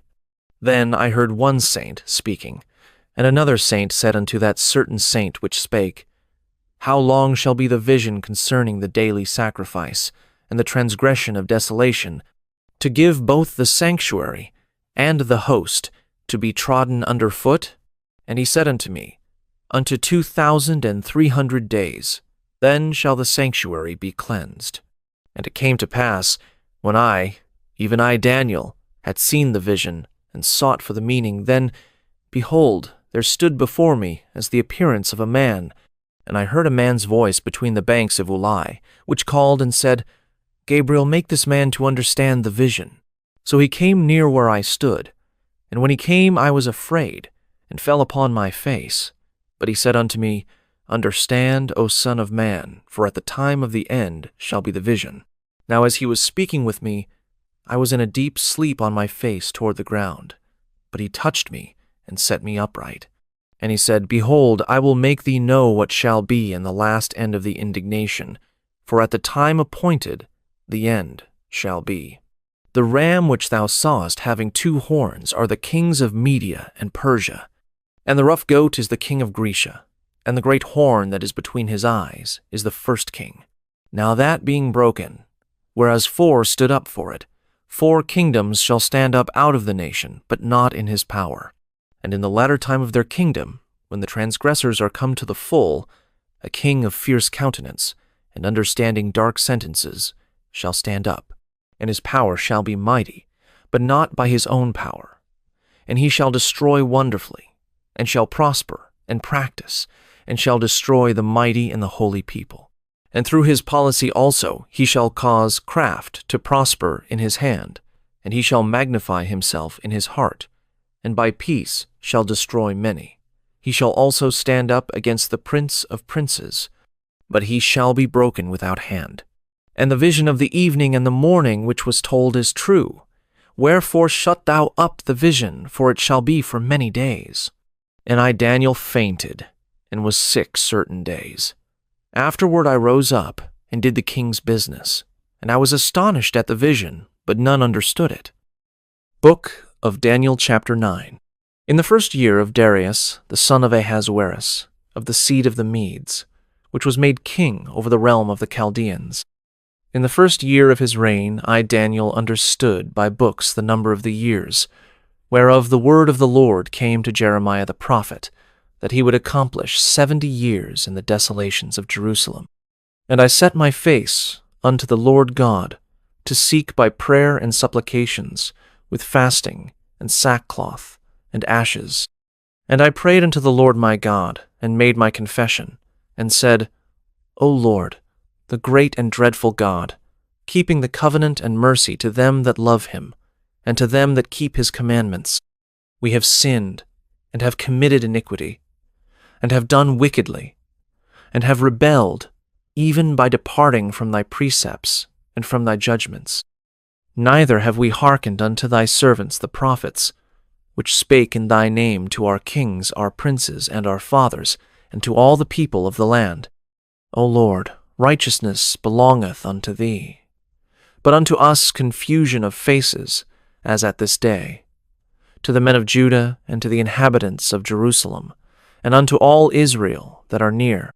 Then I heard one saint speaking, and another saint said unto that certain saint which spake, How long shall be the vision concerning the daily sacrifice, and the transgression of desolation, to give both the sanctuary and the host to be trodden under foot? And he said unto me, Unto 2,300 days, Then shall the sanctuary be cleansed. And it came to pass, when I, even I Daniel, had seen the vision, and sought for the meaning, then, behold, there stood before me as the appearance of a man, and I heard a man's voice between the banks of Ulai, which called and said, Gabriel, make this man to understand the vision. So he came near where I stood, and when he came I was afraid, and fell upon my face. But he said unto me, Understand, O Son of Man, for at the time of the end shall be the vision. Now as he was speaking with me, I was in a deep sleep on my face toward the ground. But he touched me, and set me upright. And he said, Behold, I will make thee know what shall be in the last end of the indignation, for at the time appointed the end shall be. The ram which thou sawest having 2 horns are the kings of Media and Persia, and the rough goat is the king of Grecia, and the great horn that is between his eyes is the first king. Now that being broken, whereas 4 stood up for it, 4 kingdoms shall stand up out of the nation, but not in his power. And in the latter time of their kingdom, when the transgressors are come to the full, a king of fierce countenance, and understanding dark sentences, shall stand up, and his power shall be mighty, but not by his own power. And he shall destroy wonderfully, and shall prosper, and practice, and shall destroy the mighty and the holy people. And through his policy also he shall cause craft to prosper in his hand, and he shall magnify himself in his heart, and by peace shall destroy many. He shall also stand up against the prince of princes, but he shall be broken without hand. And the vision of the evening and the morning which was told is true. Wherefore shut thou up the vision, for it shall be for many days. And I Daniel fainted, and was sick certain days. Afterward I rose up, and did the king's business, and I was astonished at the vision, but none understood it. Book of Daniel chapter 9. In the 1st year of Darius, the son of Ahasuerus, of the seed of the Medes, which was made king over the realm of the Chaldeans. In the 1st year of his reign, I Daniel understood by books the number of the years, whereof the word of the Lord came to Jeremiah the prophet, that he would accomplish 70 years in the desolations of Jerusalem. And I set my face unto the Lord God, to seek by prayer and supplications, with fasting and sackcloth and ashes. And I prayed unto the Lord my God, and made my confession, and said, O Lord, the great and dreadful God, keeping the covenant and mercy to them that love him, and to them that keep his commandments, we have sinned, and have committed iniquity, and have done wickedly, and have rebelled, even by departing from thy precepts and from thy judgments. Neither have we hearkened unto thy servants the prophets, which spake in thy name to our kings, our princes, and our fathers, and to all the people of the land. O Lord, righteousness belongeth unto thee. But unto us confusion of faces, as at this day. To the men of Judah, and to the inhabitants of Jerusalem, and unto all Israel that are near,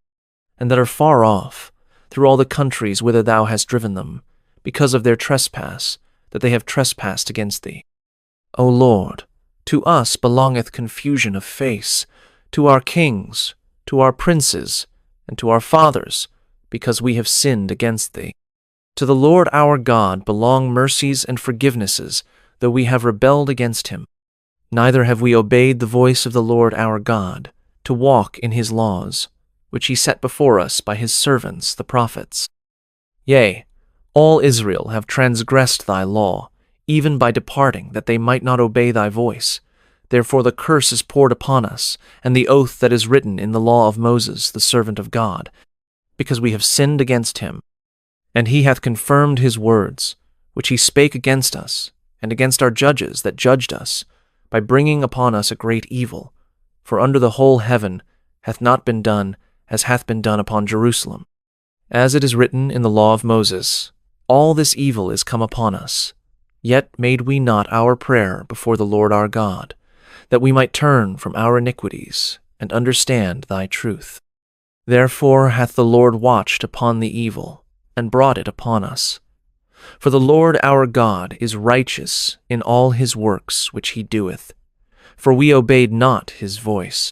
and that are far off, through all the countries whither thou hast driven them, because of their trespass, that they have trespassed against thee. O Lord, to us belongeth confusion of face, to our kings, to our princes, and to our fathers, because we have sinned against thee. To the Lord our God belong mercies and forgivenesses, though we have rebelled against him. Neither have we obeyed the voice of the Lord our God, to walk in his laws, which he set before us by his servants the prophets. Yea, all Israel have transgressed thy law, even by departing, that they might not obey thy voice. Therefore the curse is poured upon us, and the oath that is written in the law of Moses, the servant of God, because we have sinned against him. And he hath confirmed his words, which he spake against us, and against our judges that judged us, by bringing upon us a great evil. For under the whole heaven hath not been done as hath been done upon Jerusalem. As it is written in the law of Moses, all this evil is come upon us. Yet made we not our prayer before the Lord our God, that we might turn from our iniquities, and understand thy truth. Therefore hath the Lord watched upon the evil, and brought it upon us. For the Lord our God is righteous in all his works which he doeth, for we obeyed not his voice.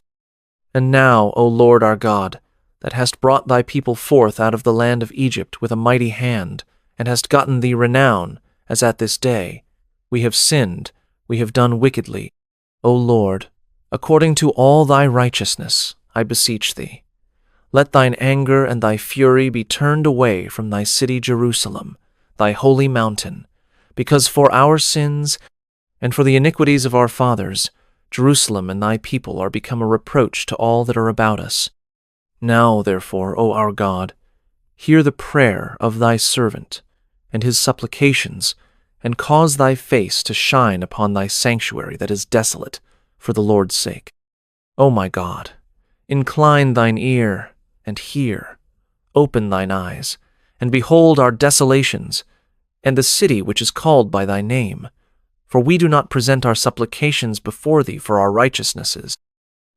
And now, O Lord our God, that hast brought thy people forth out of the land of Egypt with a mighty hand, and hast gotten thee renown, as at this day. We have sinned, we have done wickedly. O Lord, according to all thy righteousness, I beseech thee. Let thine anger and thy fury be turned away from thy city Jerusalem, thy holy mountain, because for our sins and for the iniquities of our fathers, Jerusalem and thy people are become a reproach to all that are about us. Now, therefore, O our God, hear the prayer of thy servant and his supplications, and cause thy face to shine upon thy sanctuary that is desolate, for the Lord's sake. O my God, incline thine ear, and hear. Open thine eyes, and behold our desolations, and the city which is called by thy name. For we do not present our supplications before thee for our righteousnesses,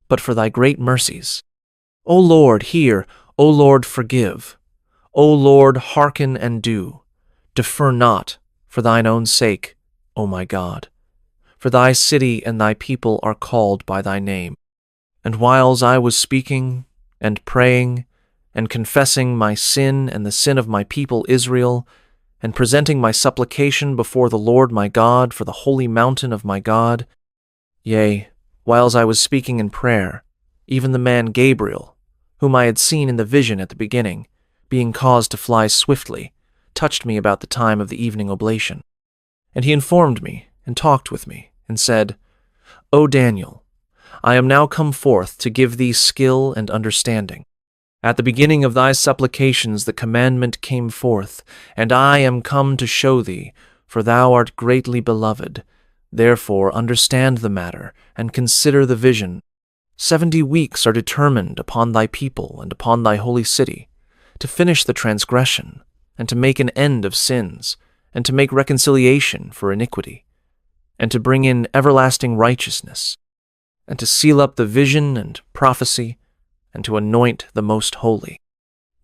but for thy great mercies. O Lord, hear. O Lord, forgive. O Lord, hearken and do. Defer not, for thine own sake, O my God. For thy city and thy people are called by thy name. And whiles I was speaking, and praying, and confessing my sin and the sin of my people Israel, and presenting my supplication before the Lord my God for the holy mountain of my God, yea, whiles I was speaking in prayer, even the man Gabriel, whom I had seen in the vision at the beginning, being caused to fly swiftly, touched me about the time of the evening oblation. And he informed me, and talked with me, and said, O Daniel, I am now come forth to give thee skill and understanding. At the beginning of thy supplications the commandment came forth, and I am come to show thee, for thou art greatly beloved. Therefore understand the matter, and consider the vision. 70 weeks are determined upon thy people and upon thy holy city, to finish the transgression, and to make an end of sins, and to make reconciliation for iniquity, and to bring in everlasting righteousness, and to seal up the vision and prophecy, and to anoint the most holy.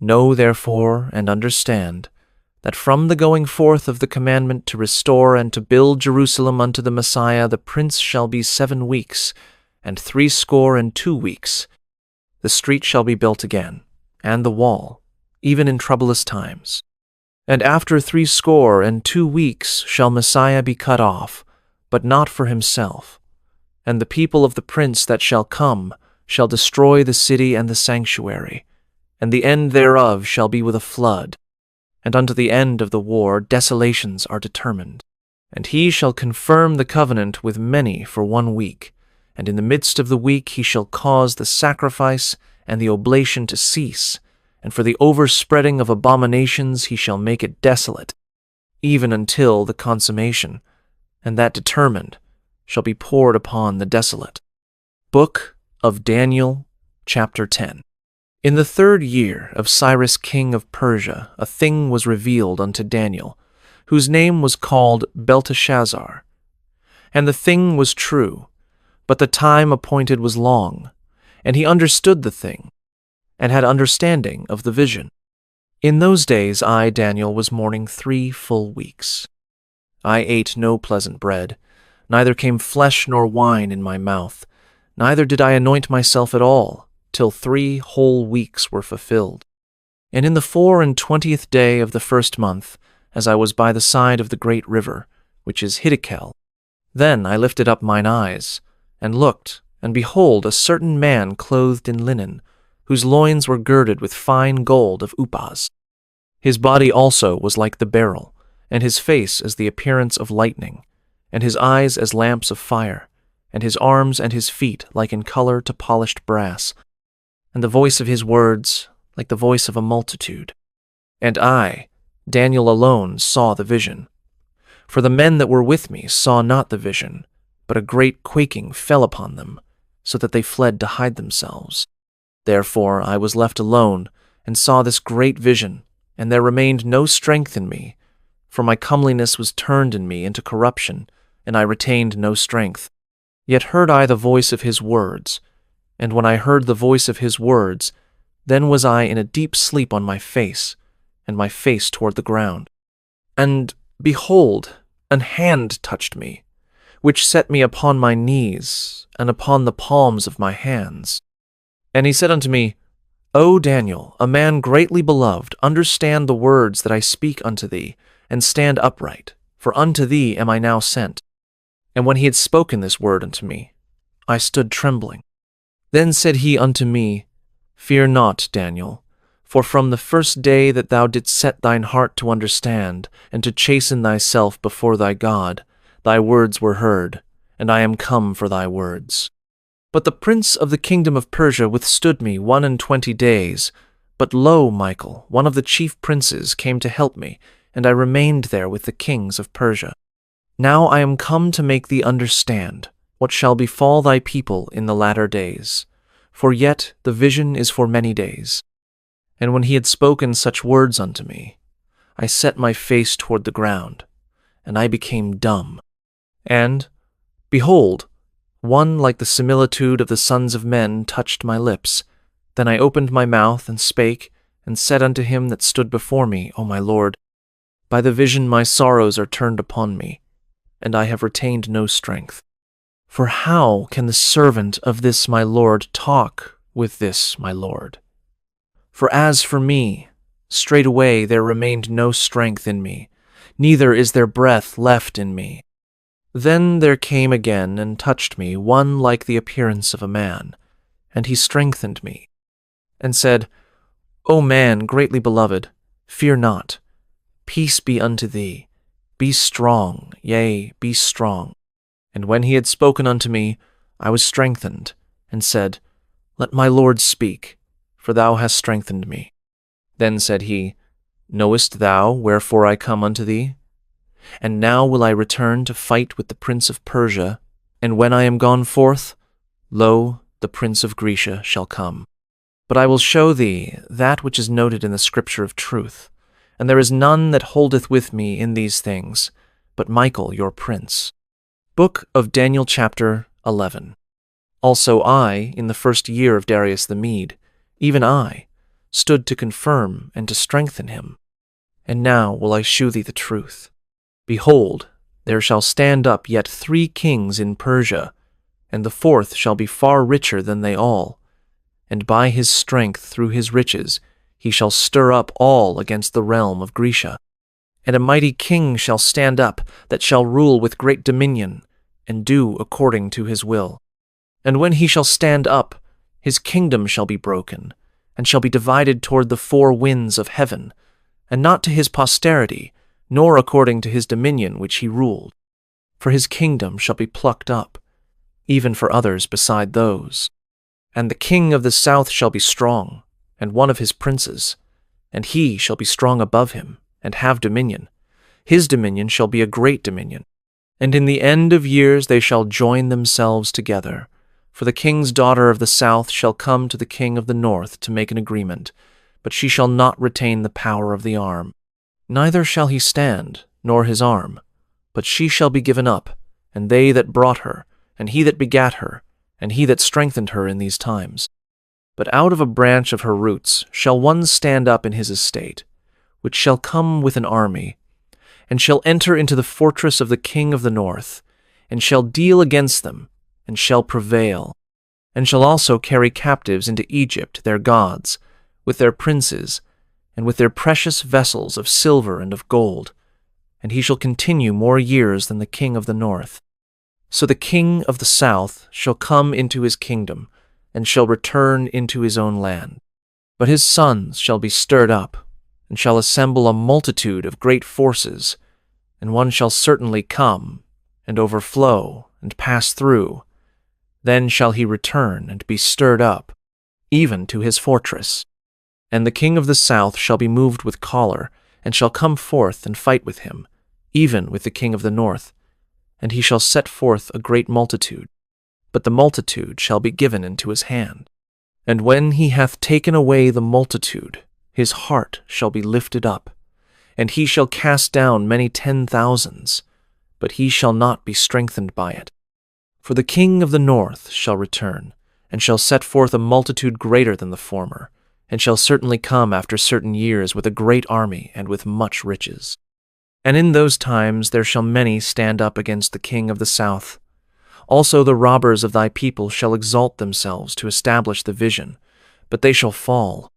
Know therefore and understand that from the going forth of the commandment to restore and to build Jerusalem unto the Messiah the Prince shall be 7 weeks, and 62 weeks. The street shall be built again, and the wall, even in troublous times. And after 62 weeks shall Messiah be cut off, but not for himself. And the people of the Prince that shall come shall destroy the city and the sanctuary, and the end thereof shall be with a flood. And unto the end of the war desolations are determined. And he shall confirm the covenant with many for 1 week, and in the midst of the week he shall cause the sacrifice and the oblation to cease, and for the overspreading of abominations he shall make it desolate, even until the consummation, and that determined shall be poured upon the desolate. Book of Daniel, chapter 10. In the 3rd year of Cyrus king of Persia, a thing was revealed unto Daniel, whose name was called Belteshazzar. And the thing was true, but the time appointed was long, and he understood the thing, and had understanding of the vision. In those days I, Daniel, was mourning 3 full weeks. I ate no pleasant bread, neither came flesh nor wine in my mouth, neither did I anoint myself at all, till 3 whole weeks were fulfilled. And in the 24th day of the 1st month, as I was by the side of the great river, which is Hiddekel, then I lifted up mine eyes, and looked, and behold, a certain man clothed in linen, whose loins were girded with fine gold of Uphaz. His body also was like the beryl, and his face as the appearance of lightning, and his eyes as lamps of fire, and his arms and his feet like in color to polished brass, and the voice of his words like the voice of a multitude. And I, Daniel alone, saw the vision. For the men that were with me saw not the vision, but a great quaking fell upon them, so that they fled to hide themselves. Therefore I was left alone, and saw this great vision, and there remained no strength in me, for my comeliness was turned in me into corruption, and I retained no strength. Yet heard I the voice of his words, and when I heard the voice of his words, then was I in a deep sleep on my face, and my face toward the ground. And behold, an hand touched me, which set me upon my knees, and upon the palms of my hands. And he said unto me, O Daniel, a man greatly beloved, understand the words that I speak unto thee, and stand upright, for unto thee am I now sent. And when he had spoken this word unto me, I stood trembling. Then said he unto me, Fear not, Daniel, for from the first day that thou didst set thine heart to understand, and to chasten thyself before thy God, thy words were heard, and I am come for thy words. But the prince of the kingdom of Persia withstood me 21 days. But lo, Michael, one of the chief princes, came to help me, and I remained there with the kings of Persia. Now I am come to make thee understand what shall befall thy people in the latter days. For yet the vision is for many days. And when he had spoken such words unto me, I set my face toward the ground, and I became dumb. And, behold, one like the similitude of the sons of men touched my lips. Then I opened my mouth and spake, and said unto him that stood before me, O my Lord, by the vision my sorrows are turned upon me, and I have retained no strength. For how can the servant of this my Lord talk with this my Lord? For as for me, straightway there remained no strength in me, neither is there breath left in me. Then there came again and touched me one like the appearance of a man, and he strengthened me, and said, O man greatly beloved, fear not. Peace be unto thee. Be strong, yea, be strong. And when he had spoken unto me, I was strengthened, and said, Let my Lord speak, for thou hast strengthened me. Then said he, Knowest thou wherefore I come unto thee? And now will I return to fight with the prince of Persia, and when I am gone forth, lo, the prince of Grecia shall come. But I will show thee that which is noted in the scripture of truth, and there is none that holdeth with me in these things, but Michael your prince. Book of Daniel chapter 11. Also I, in the first year of Darius the Mede, even I, stood to confirm and to strengthen him. And now will I shew thee the truth. Behold, there shall stand up yet 3 kings in Persia, and the 4th shall be far richer than they all. And by his strength through his riches he shall stir up all against the realm of Grecia. And a mighty king shall stand up, that shall rule with great dominion, and do according to his will. And when he shall stand up, his kingdom shall be broken, and shall be divided toward the 4 winds of heaven, and not to his posterity, nor according to his dominion which he ruled. For his kingdom shall be plucked up, even for others beside those. And the king of the south shall be strong, and one of his princes, and he shall be strong above him, and have dominion. His dominion shall be a great dominion. And in the end of years they shall join themselves together. For the king's daughter of the south shall come to the king of the north to make an agreement, but she shall not retain the power of the arm. Neither shall he stand, nor his arm, but she shall be given up, and they that brought her, and he that begat her, and he that strengthened her in these times. But out of a branch of her roots shall one stand up in his estate, which shall come with an army, and shall enter into the fortress of the king of the north, and shall deal against them, and shall prevail, and shall also carry captives into Egypt their gods, with their princes, and with their precious vessels of silver and of gold, and he shall continue more years than the king of the north. So the king of the south shall come into his kingdom, and shall return into his own land. But his sons shall be stirred up, and shall assemble a multitude of great forces, and one shall certainly come, and overflow, and pass through. Then shall he return and be stirred up, even to his fortress. And the king of the south shall be moved with choler, and shall come forth and fight with him, even with the king of the north. And he shall set forth a great multitude, but the multitude shall be given into his hand. And when he hath taken away the multitude, his heart shall be lifted up, and he shall cast down many 10,000s, but he shall not be strengthened by it. For the king of the north shall return, and shall set forth a multitude greater than the former, and shall certainly come after certain years with a great army and with much riches. And in those times there shall many stand up against the king of the south. Also the robbers of thy people shall exalt themselves to establish the vision, but they shall fall.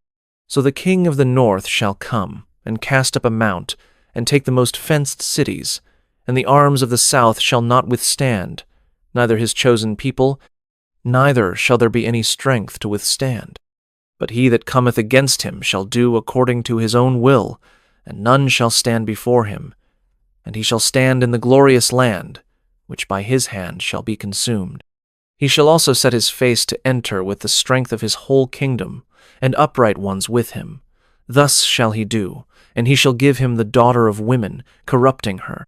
So the king of the north shall come, and cast up a mount, and take the most fenced cities, and the arms of the south shall not withstand, neither his chosen people, neither shall there be any strength to withstand. But he that cometh against him shall do according to his own will, and none shall stand before him. And he shall stand in the glorious land, which by his hand shall be consumed. He shall also set his face to enter with the strength of his whole kingdom, and upright ones with him. Thus shall he do, and he shall give him the daughter of women, corrupting her.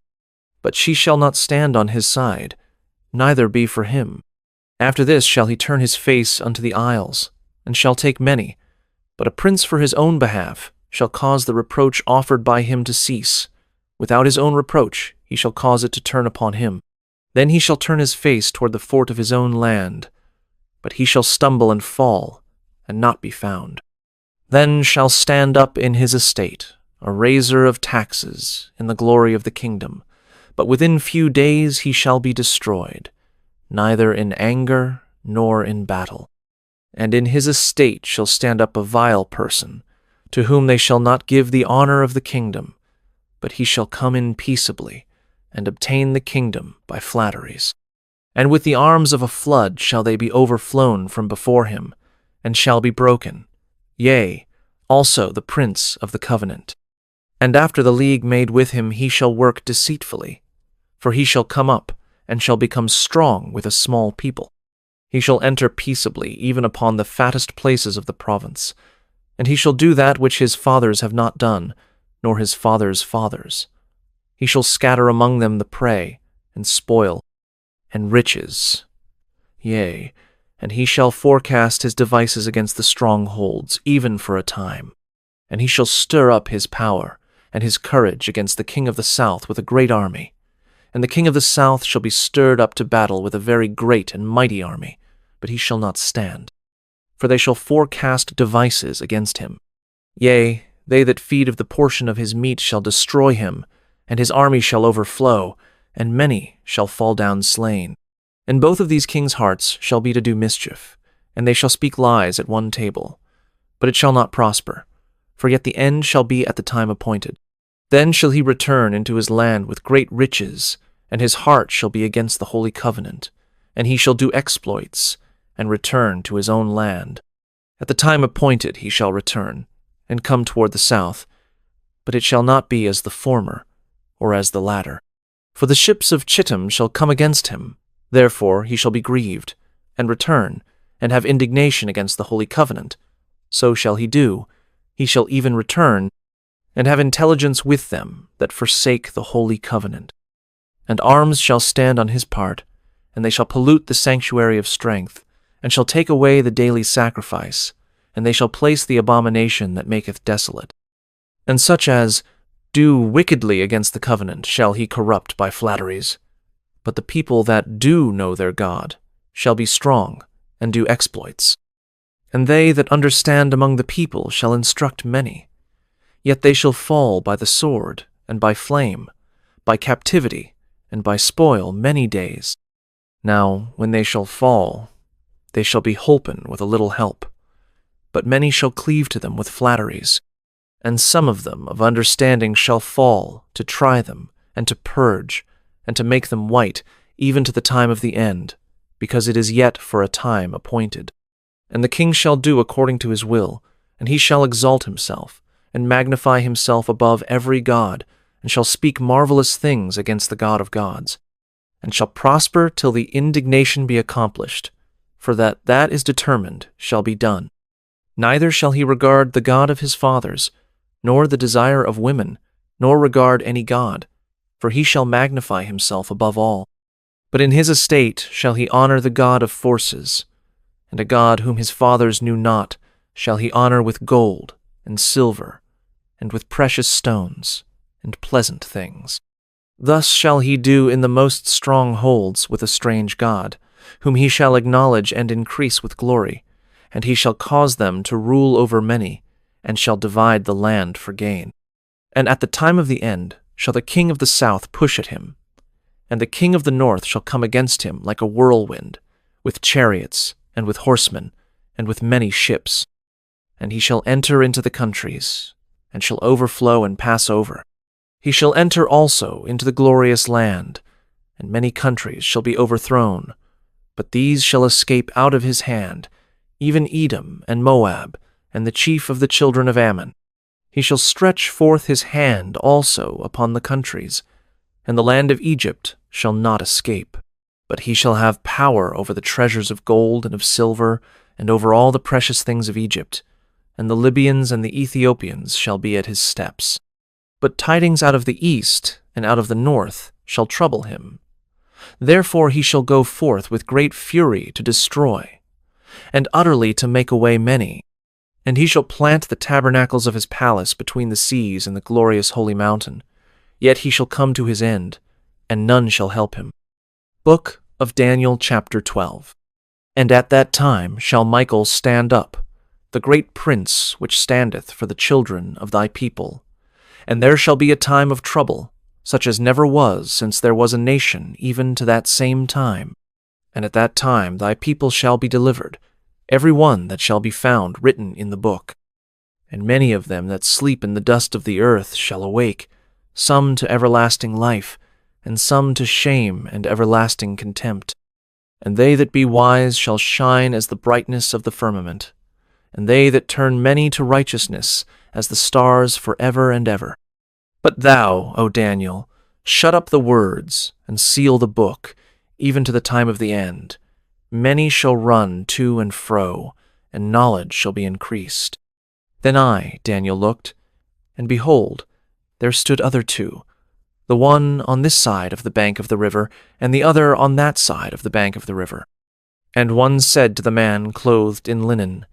But she shall not stand on his side, neither be for him. After this shall he turn his face unto the isles, and shall take many. But a prince for his own behalf shall cause the reproach offered by him to cease. Without his own reproach he shall cause it to turn upon him. Then he shall turn his face toward the fort of his own land. But he shall stumble and fall, and not be found. Then shall stand up in his estate a raiser of taxes in the glory of the kingdom. But within few days he shall be destroyed, neither in anger nor in battle. And in his estate shall stand up a vile person, to whom they shall not give the honor of the kingdom, but he shall come in peaceably, and obtain the kingdom by flatteries. And with the arms of a flood shall they be overflown from before him, and shall be broken, yea, also the prince of the covenant. And after the league made with him he shall work deceitfully, for he shall come up, and shall become strong with a small people. He shall enter peaceably even upon the fattest places of the province, and he shall do that which his fathers have not done, nor his fathers' fathers. He shall scatter among them the prey, and spoil, and riches. Yea, and he shall forecast his devices against the strongholds, even for a time. And he shall stir up his power and his courage against the king of the south with a great army. And the king of the south shall be stirred up to battle with a very great and mighty army, but he shall not stand. For they shall forecast devices against him. Yea, they that feed of the portion of his meat shall destroy him, and his army shall overflow, and many shall fall down slain. And both of these kings' hearts shall be to do mischief, and they shall speak lies at one table. But it shall not prosper, for yet the end shall be at the time appointed. Then shall he return into his land with great riches, and his heart shall be against the holy covenant, and he shall do exploits, and return to his own land. At the time appointed he shall return, and come toward the south, but it shall not be as the former, or as the latter. For the ships of Chittim shall come against him, therefore he shall be grieved, and return, and have indignation against the holy covenant. So shall he do, he shall even return, and have intelligence with them that forsake the holy covenant. And arms shall stand on his part, and they shall pollute the sanctuary of strength, and shall take away the daily sacrifice, and they shall place the abomination that maketh desolate. And such as do wickedly against the covenant shall he corrupt by flatteries. But the people that do know their God shall be strong, and do exploits. And they that understand among the people shall instruct many. Yet they shall fall by the sword, and by flame, by captivity, and by spoil many days. Now, when they shall fall, they shall be holpen with a little help. But many shall cleave to them with flatteries. And some of them of understanding shall fall, to try them, and to purge, and to make them white, even to the time of the end, because it is yet for a time appointed. And the king shall do according to his will, and he shall exalt himself, and magnify himself above every god, and shall speak marvelous things against the God of gods, and shall prosper till the indignation be accomplished, for that is determined shall be done. Neither shall he regard the God of his fathers, nor the desire of women, nor regard any god, for he shall magnify himself above all. But in his estate shall he honor the God of forces, and a God whom his fathers knew not shall he honor with gold and silver, and with precious stones and pleasant things. Thus shall he do in the most strongholds with a strange God, whom he shall acknowledge and increase with glory, and he shall cause them to rule over many, and shall divide the land for gain. And at the time of the end shall the king of the south push at him, and the king of the north shall come against him like a whirlwind, with chariots, and with horsemen, and with many ships. and he shall enter into the countries, and shall overflow and pass over. He shall enter also into the glorious land, and many countries shall be overthrown, but these shall escape out of his hand, even Edom and Moab, and the chief of the children of Ammon. He shall stretch forth his hand also upon the countries, and the land of Egypt shall not escape. But he shall have power over the treasures of gold and of silver, and over all the precious things of Egypt, and the Libyans and the Ethiopians shall be at his steps. But tidings out of the east and out of the north shall trouble him. Therefore he shall go forth with great fury to destroy, and utterly to make away many. And he shall plant the tabernacles of his palace between the seas and the glorious holy mountain. Yet he shall come to his end, and none shall help him. Book of Daniel, chapter 12. And at that time shall Michael stand up, the great prince which standeth for the children of thy people. And there shall be a time of trouble, such as never was since there was a nation even to that same time. And at that time thy people shall be delivered, every one that shall be found written in the book. And many of them that sleep in the dust of the earth shall awake, some to everlasting life, and some to shame and everlasting contempt. And they that be wise shall shine as the brightness of the firmament, and they that turn many to righteousness as the stars forever and ever. But thou, O Daniel, shut up the words, and seal the book, even to the time of the end. Many shall run to and fro, and knowledge shall be increased. Then I, Daniel, looked, and behold, there stood other two, the one on this side of the bank of the river, and the other on that side of the bank of the river. And one said to the man clothed in linen,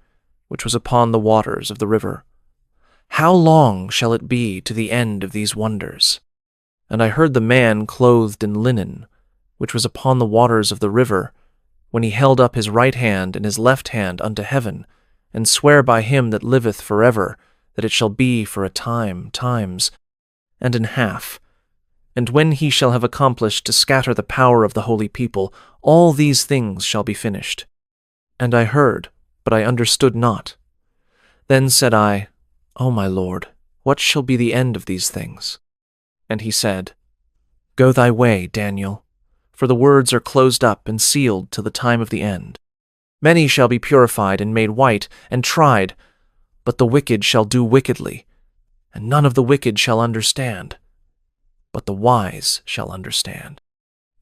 which was upon the waters of the river, How long shall it be to the end of these wonders? And I heard the man clothed in linen, which was upon the waters of the river, when he held up his right hand and his left hand unto heaven, and sware by him that liveth forever, that it shall be for a time, times, and an half. And when he shall have accomplished to scatter the power of the holy people, all these things shall be finished. And I heard, but I understood not. Then said I, O my Lord, what shall be the end of these things? And he said, Go thy way, Daniel, for the words are closed up and sealed till the time of the end. Many shall be purified and made white and tried, but the wicked shall do wickedly, and none of the wicked shall understand, but the wise shall understand.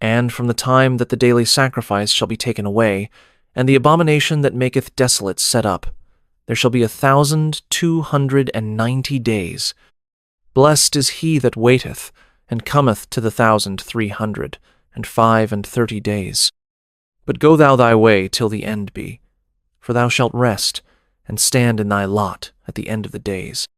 And from the time that the daily sacrifice shall be taken away, and the abomination that maketh desolate set up, there shall be 1,290 days. Blessed is he that waiteth, and cometh to the 1,335 days. But go thou thy way till the end be, for thou shalt rest, and stand in thy lot at the end of the days.